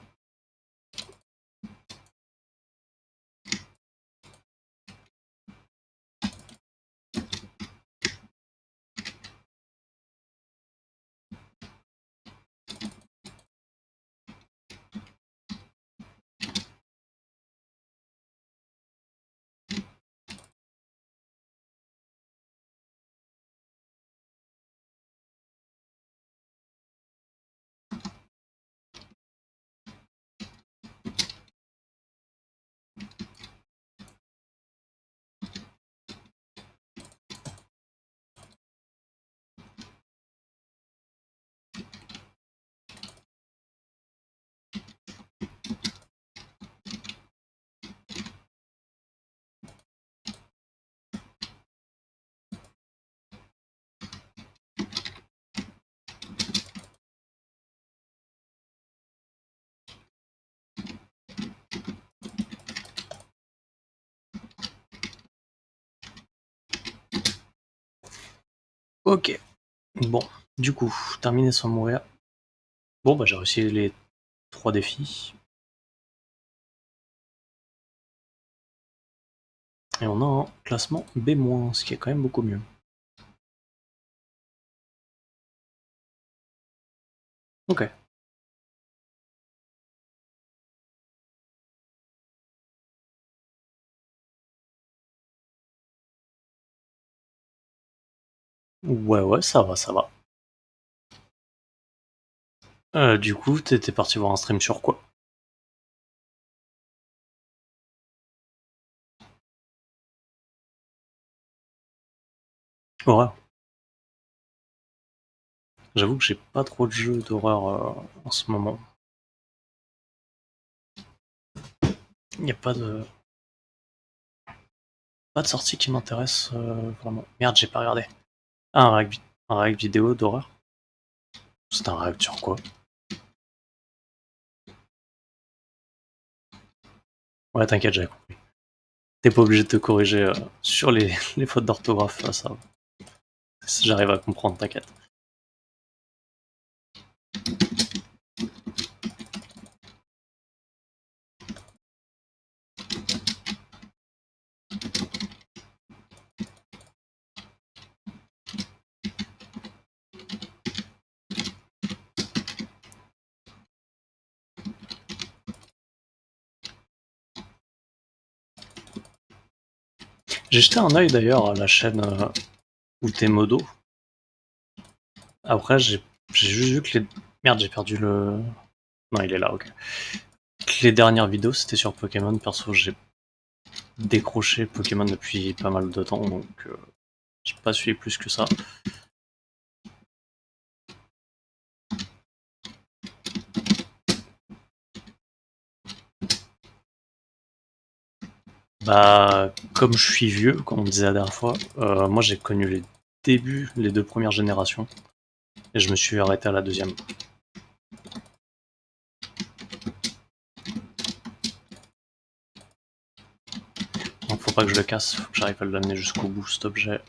Ok. Bon, du coup, terminé sans mourir. Bon, bah j'ai réussi les 3 défis. Et on a un classement B-, ce qui est quand même beaucoup mieux. Ok. Ouais, ça va, ça va. Du coup, t'étais parti voir un stream sur quoi? Horreur. J'avoue que j'ai pas trop de jeux d'horreur en ce moment. Y a pas de sortie qui m'intéresse vraiment. Merde, j'ai pas regardé. Ah, un règle vidéo d'horreur? C'est un règle sur quoi? Ouais, t'inquiète, j'ai compris. T'es pas obligé de te corriger sur les fautes d'orthographe, ça. J'arrive à comprendre, t'inquiète. J'ai jeté un œil d'ailleurs à la chaîne où t'es modo. Après, j'ai juste vu que les. Merde, j'ai perdu le. Non, il est là, ok. Que les dernières vidéos c'était sur Pokémon. Perso, j'ai décroché Pokémon depuis pas mal de temps, donc j'ai pas suivi plus que ça. Bah, comme je suis vieux, comme on disait la dernière fois, moi j'ai connu les débuts, les 2 premières générations, et je me suis arrêté à la deuxième. Donc faut pas que je le casse, faut que j'arrive à l'amener jusqu'au bout cet objet.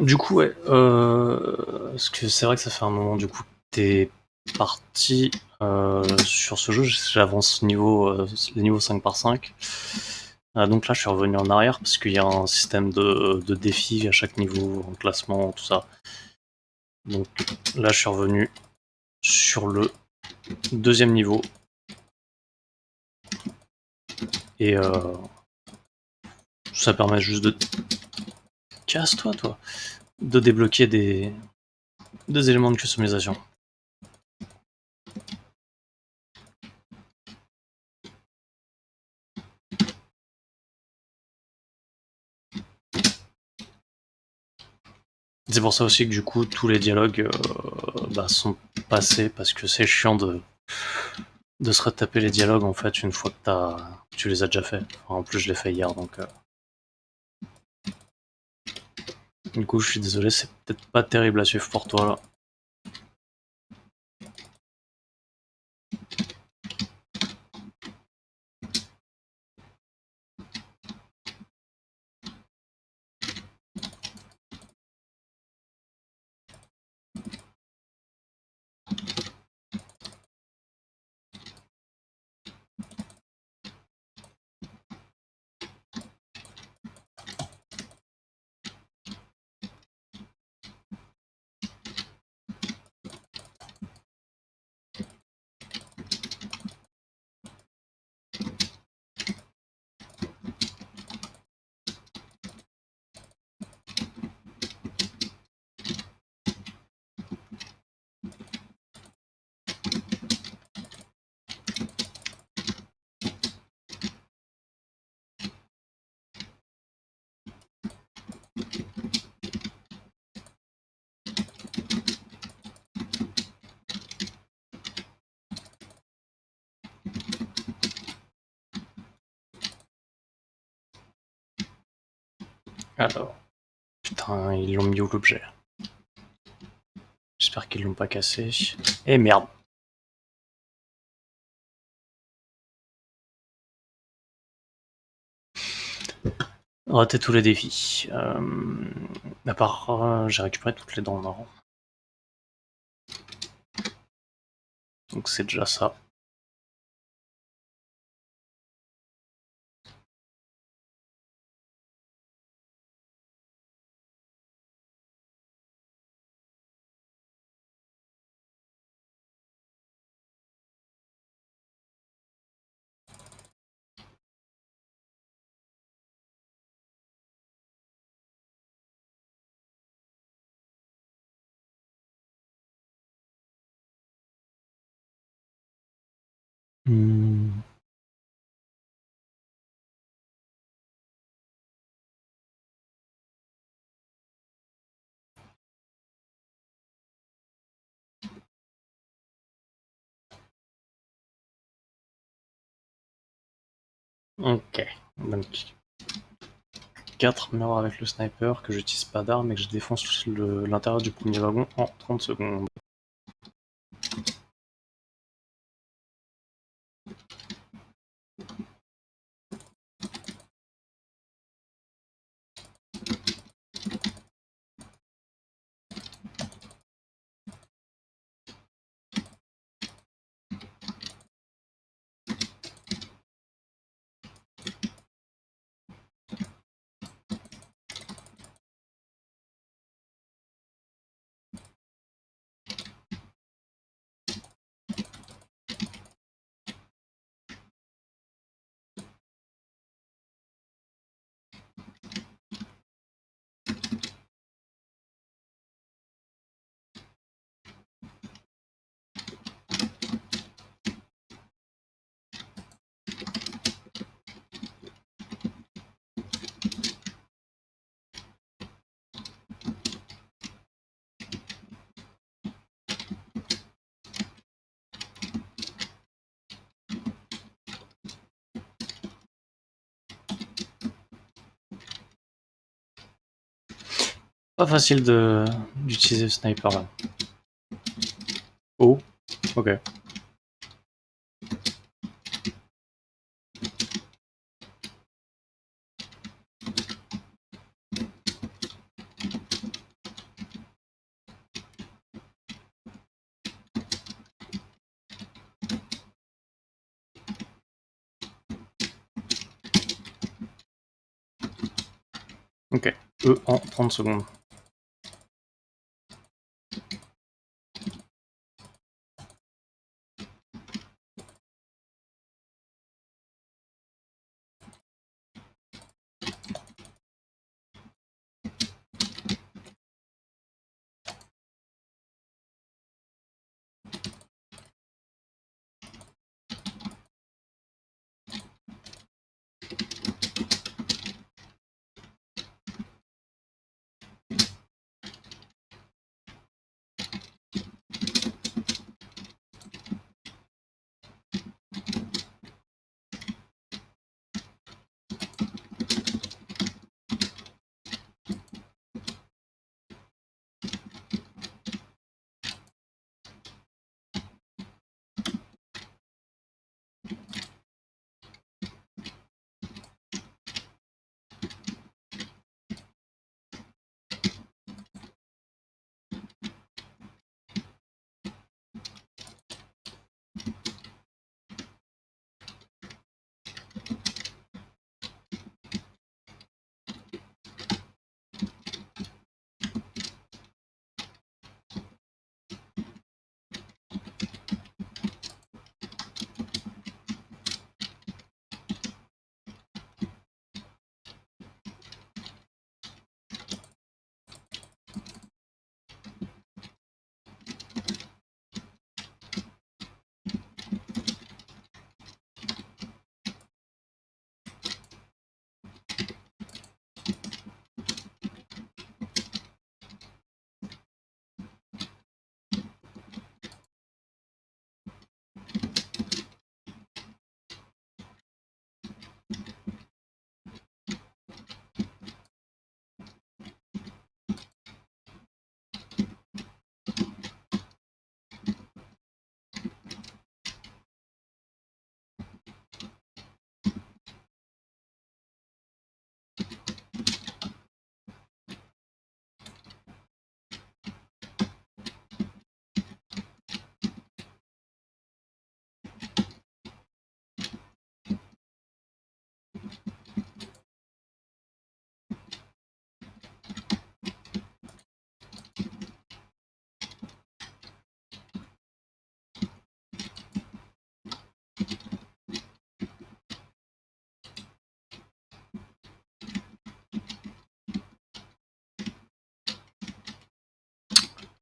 Du coup, ouais, parce que c'est vrai que ça fait un moment du coup que t'es parti sur ce jeu, j'avance niveau 5 par 5. Donc là, je suis revenu en arrière parce qu'il y a un système de défis à chaque niveau, en classement, tout ça. Donc là, je suis revenu sur le deuxième niveau. Et ça permet juste de. Casse-toi, toi! De débloquer des éléments de customisation. C'est pour ça aussi que du coup tous les dialogues sont passés parce que c'est chiant de se retaper les dialogues en fait une fois que tu les as déjà fait. Enfin, en plus je l'ai fait hier donc du coup je suis désolé, c'est peut-être pas terrible à suivre pour toi là. Alors, putain, ils l'ont mis où l'objet? J'espère qu'ils l'ont pas cassé. Eh merde! Raté tous les défis. À part, j'ai récupéré toutes les dents en or. Donc c'est déjà ça. Hmm. Ok. Donc 4 meurent avec le sniper, que j'utilise pas d'arme et que je défonce l'intérieur du premier wagon en 30 secondes. Pas facile d'utiliser le sniper là. Oh, ok. Ok. En 30 secondes.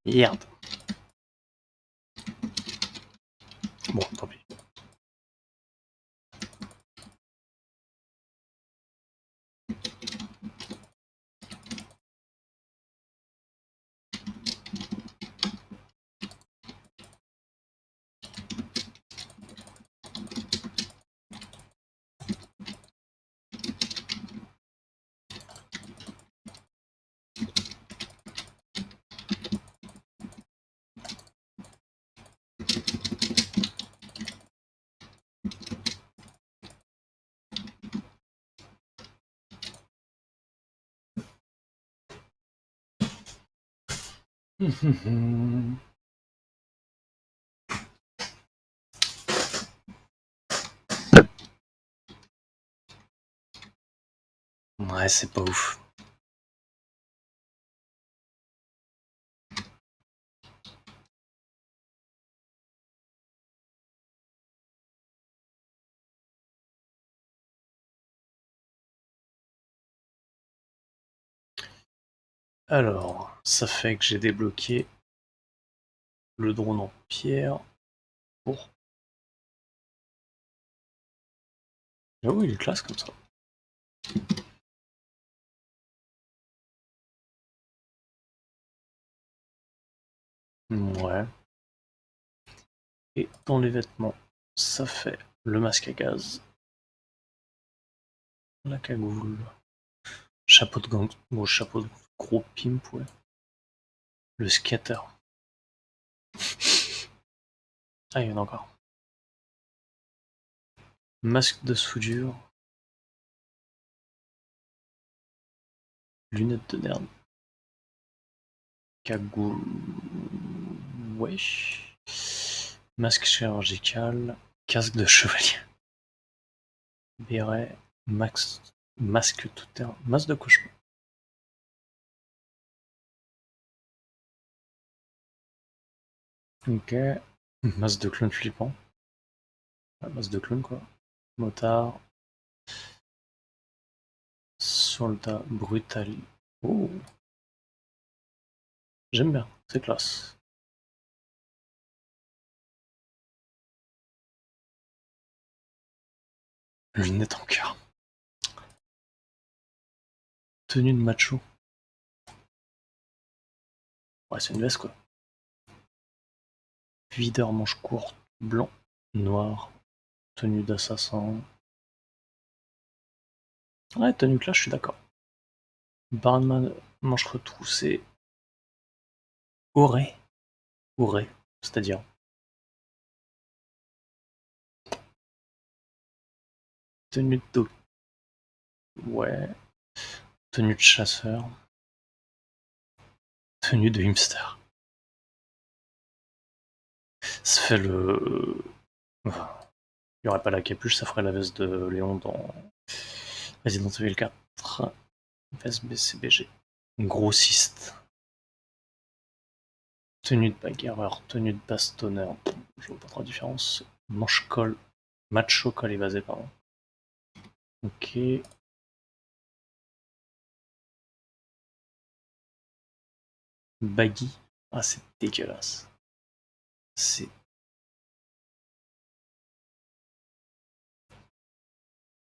Merde. Bon, tant pis. Ouais, c'est pas ouf. Alors, ça fait que j'ai débloqué le drone en pierre pour... Ah oui, il est classe comme ça. Ouais. Et dans les vêtements, ça fait le masque à gaz, la cagoule, chapeau de gang, bon, chapeau de gros pimp, ouais. Le skater. Ah, il y en a encore. Masque de soudure, lunettes de nerd, cagoule, wesh, masque chirurgical, casque de chevalier, béret, masque tout terrain, masque de cauchemar. Ok, masque de clown flippant, ouais, masque de clown quoi. Motard, soldat brutal. Oh, j'aime bien, c'est classe. Lunettes en cœur. Tenue de macho. Ouais, c'est une veste quoi. Videur manche courte, blanc, noir, tenue d'assassin. Ouais, tenue classe, je suis d'accord. Barman manche retroussée. Aurait. Aurait. C'est-à-dire. Tenue de doc. Ouais. Tenue de chasseur. Tenue de hipster. Ça fait le. Il n'y aurait pas la capuche, ça ferait la veste de Léon dans Resident Evil 4. Veste BCBG. Grossiste. Tenue de bagarreur. Tenue de bastonneur. Je vois pas trop la différence. Manche-col. Macho col évasé, pardon. Ok. Baggy. Ah, c'est dégueulasse. C'est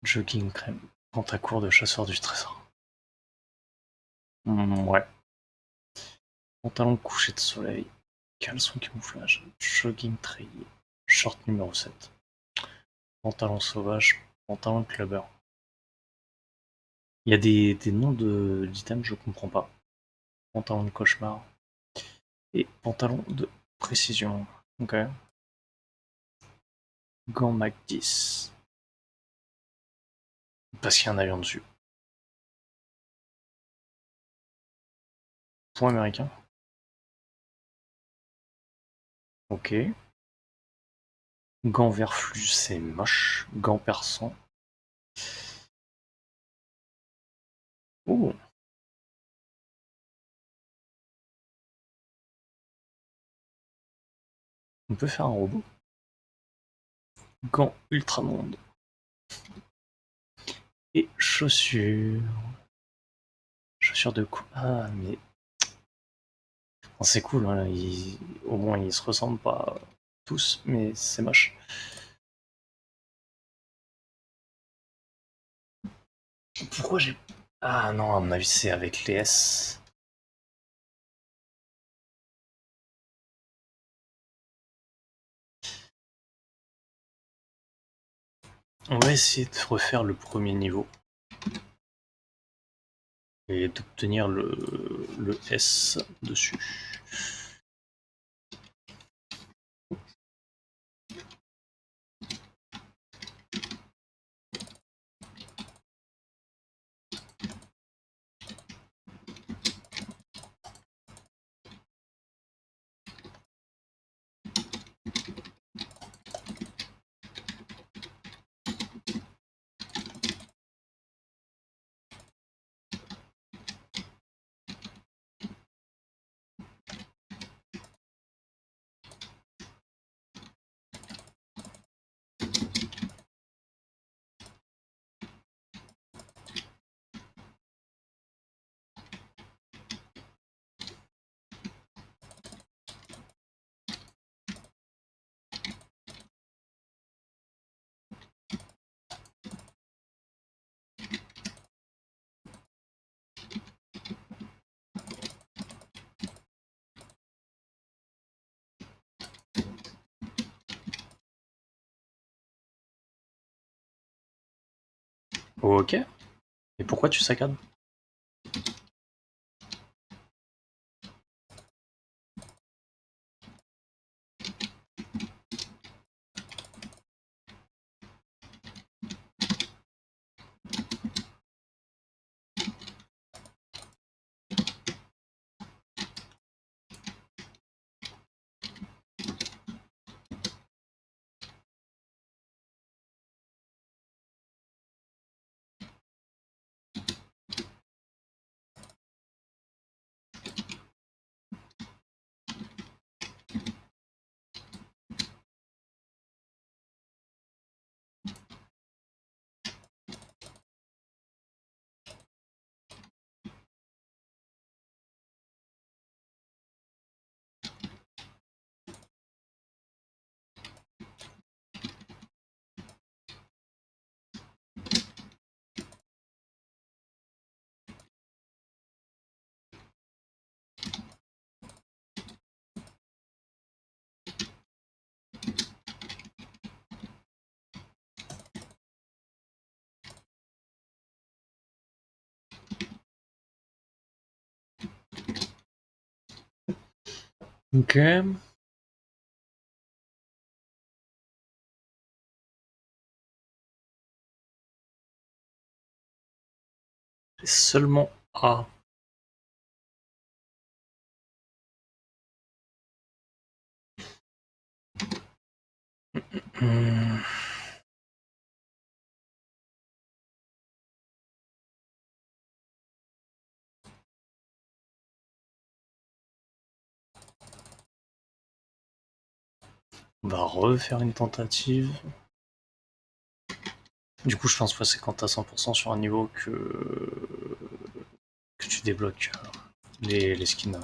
jogging crème. Pantacourt de chasseur du trésor. Ouais. Pantalon couché de soleil. Caleçon camouflage. Jogging treillis. Short numéro 7. Pantalon sauvage. Pantalon clubber. Il y a des noms d'items, je comprends pas. Pantalon de cauchemar. Et pantalon de précision. Ok. Gants Mac 10. Parce qu'il y a un avion dessus. Point américain. Ok. Gants vert flux, c'est moche. Gants perçants. Oh, on peut faire un robot. Gants ultramonde. Et chaussures. Chaussures de cou. Ah, mais. C'est cool, hein, au moins ils se ressemblent pas tous, mais c'est moche. Pourquoi j'ai... Ah non, à mon avis c'est avec les S. On va essayer de refaire le premier niveau et d'obtenir le S dessus. Ok. Et pourquoi tu saccades? Ok. Seulement A. Hmm. On va refaire une tentative. Du coup, je pense que c'est quand t'as 100% sur un niveau que tu débloques les skins.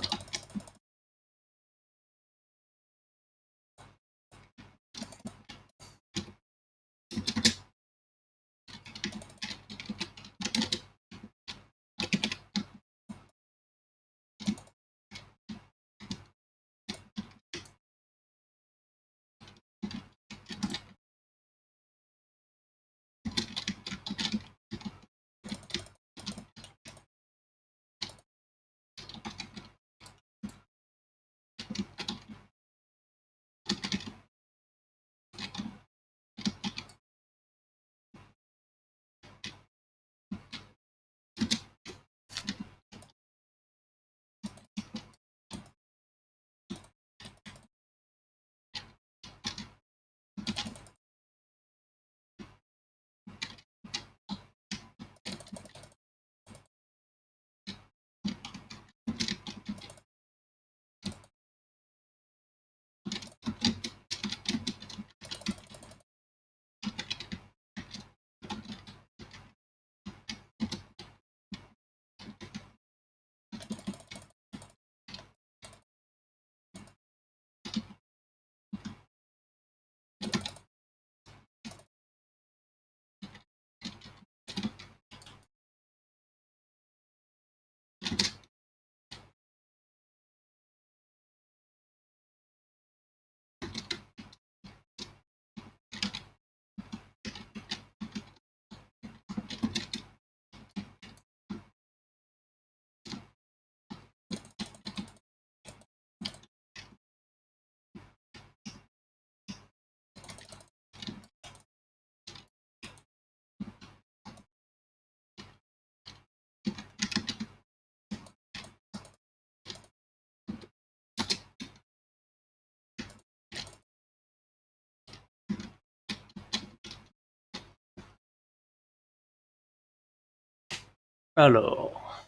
Alors...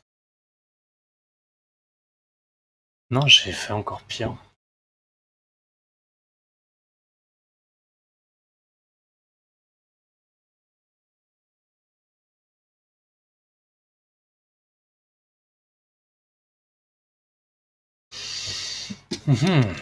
Non, j'ai fait encore pire. Mhm.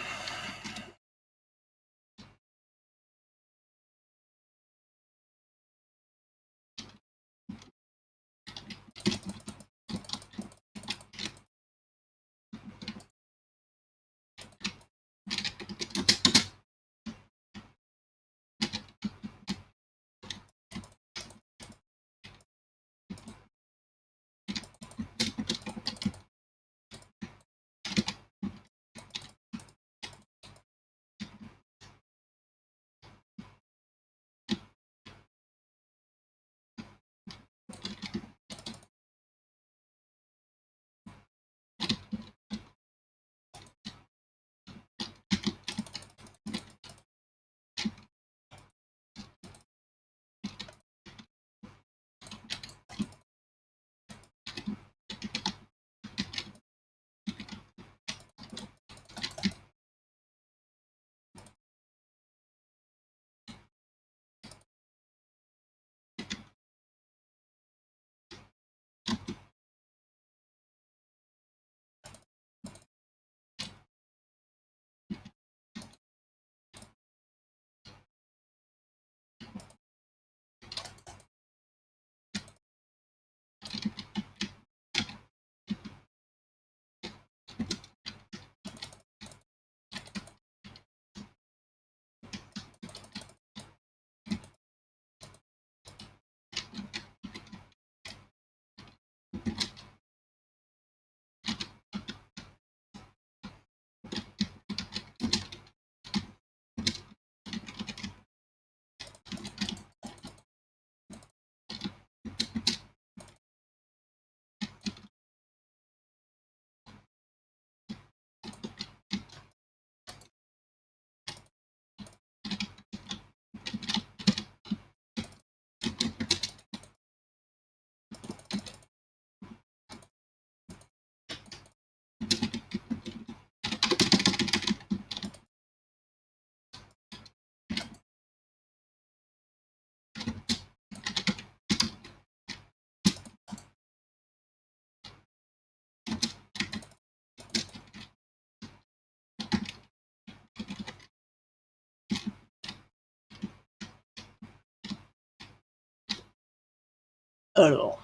Alors,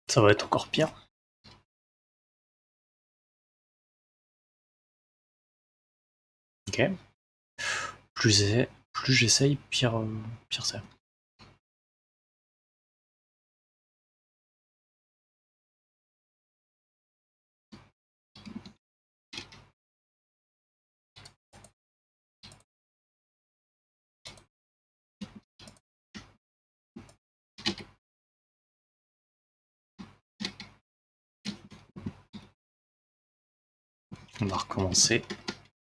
ça va être encore pire. Ok. Plus j'essaye, pire c'est. On va recommencer.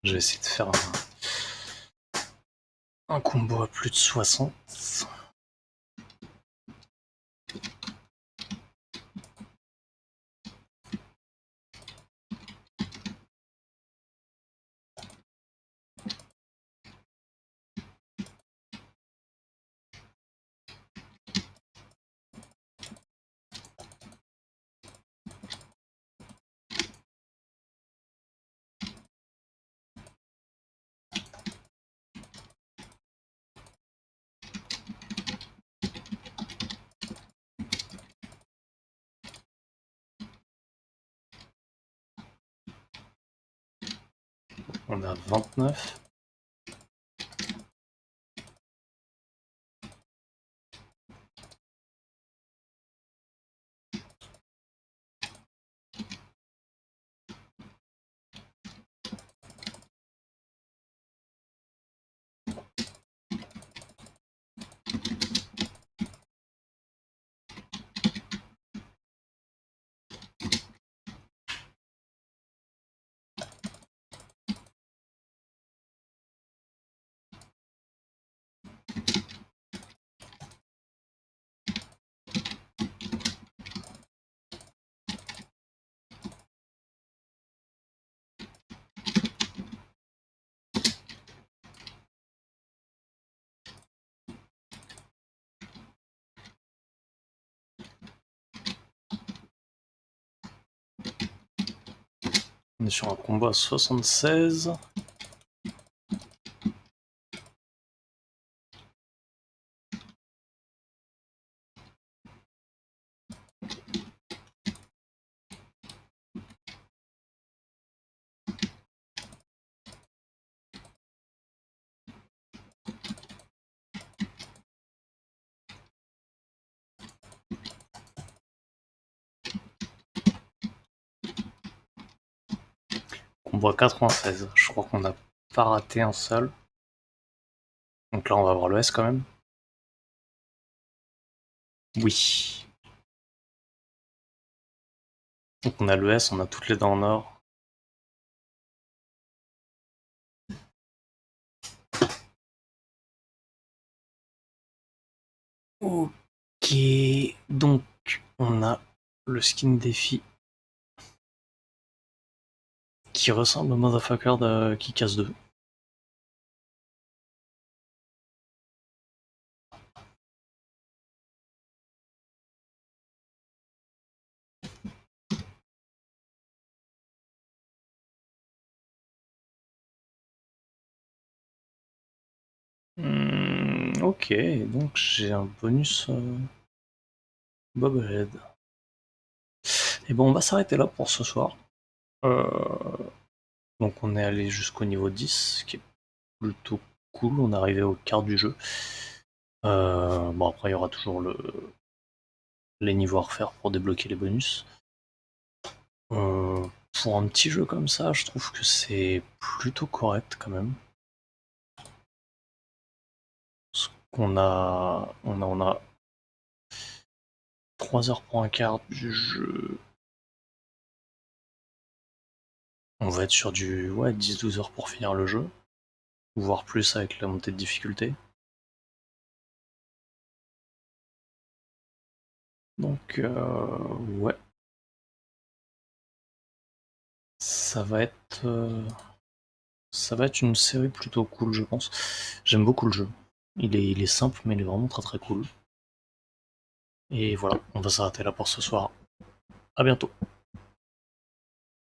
Je vais essayer de faire un combo à plus de 60. On a 29. On est sur un combo à 76. Combo à 96. Je crois qu'on n'a pas raté un seul. Donc là, on va voir le S quand même. Oui. Donc on a le S, on a toutes les dents en or. Ok. Donc on a le skin défi qui ressemble au motherfucker de qui casse 2. Ok, donc j'ai un bonus Bobblehead. Et bon, on va s'arrêter là pour ce soir. Euh, donc on est allé jusqu'au niveau 10, ce qui est plutôt cool. On est arrivé au quart du jeu. Bon, après, il y aura toujours les niveaux à refaire pour débloquer les bonus. Pour un petit jeu comme ça, je trouve que c'est plutôt correct quand même. Parce qu'on a 3 heures pour un quart du jeu. On va être sur du 10-12 heures pour finir le jeu, voire plus avec la montée de difficulté. Donc ouais, ça va être ça va être une série plutôt cool, je pense. J'aime beaucoup le jeu. Il est simple, mais il est vraiment très très cool. Et voilà, on va s'arrêter là pour ce soir. À bientôt.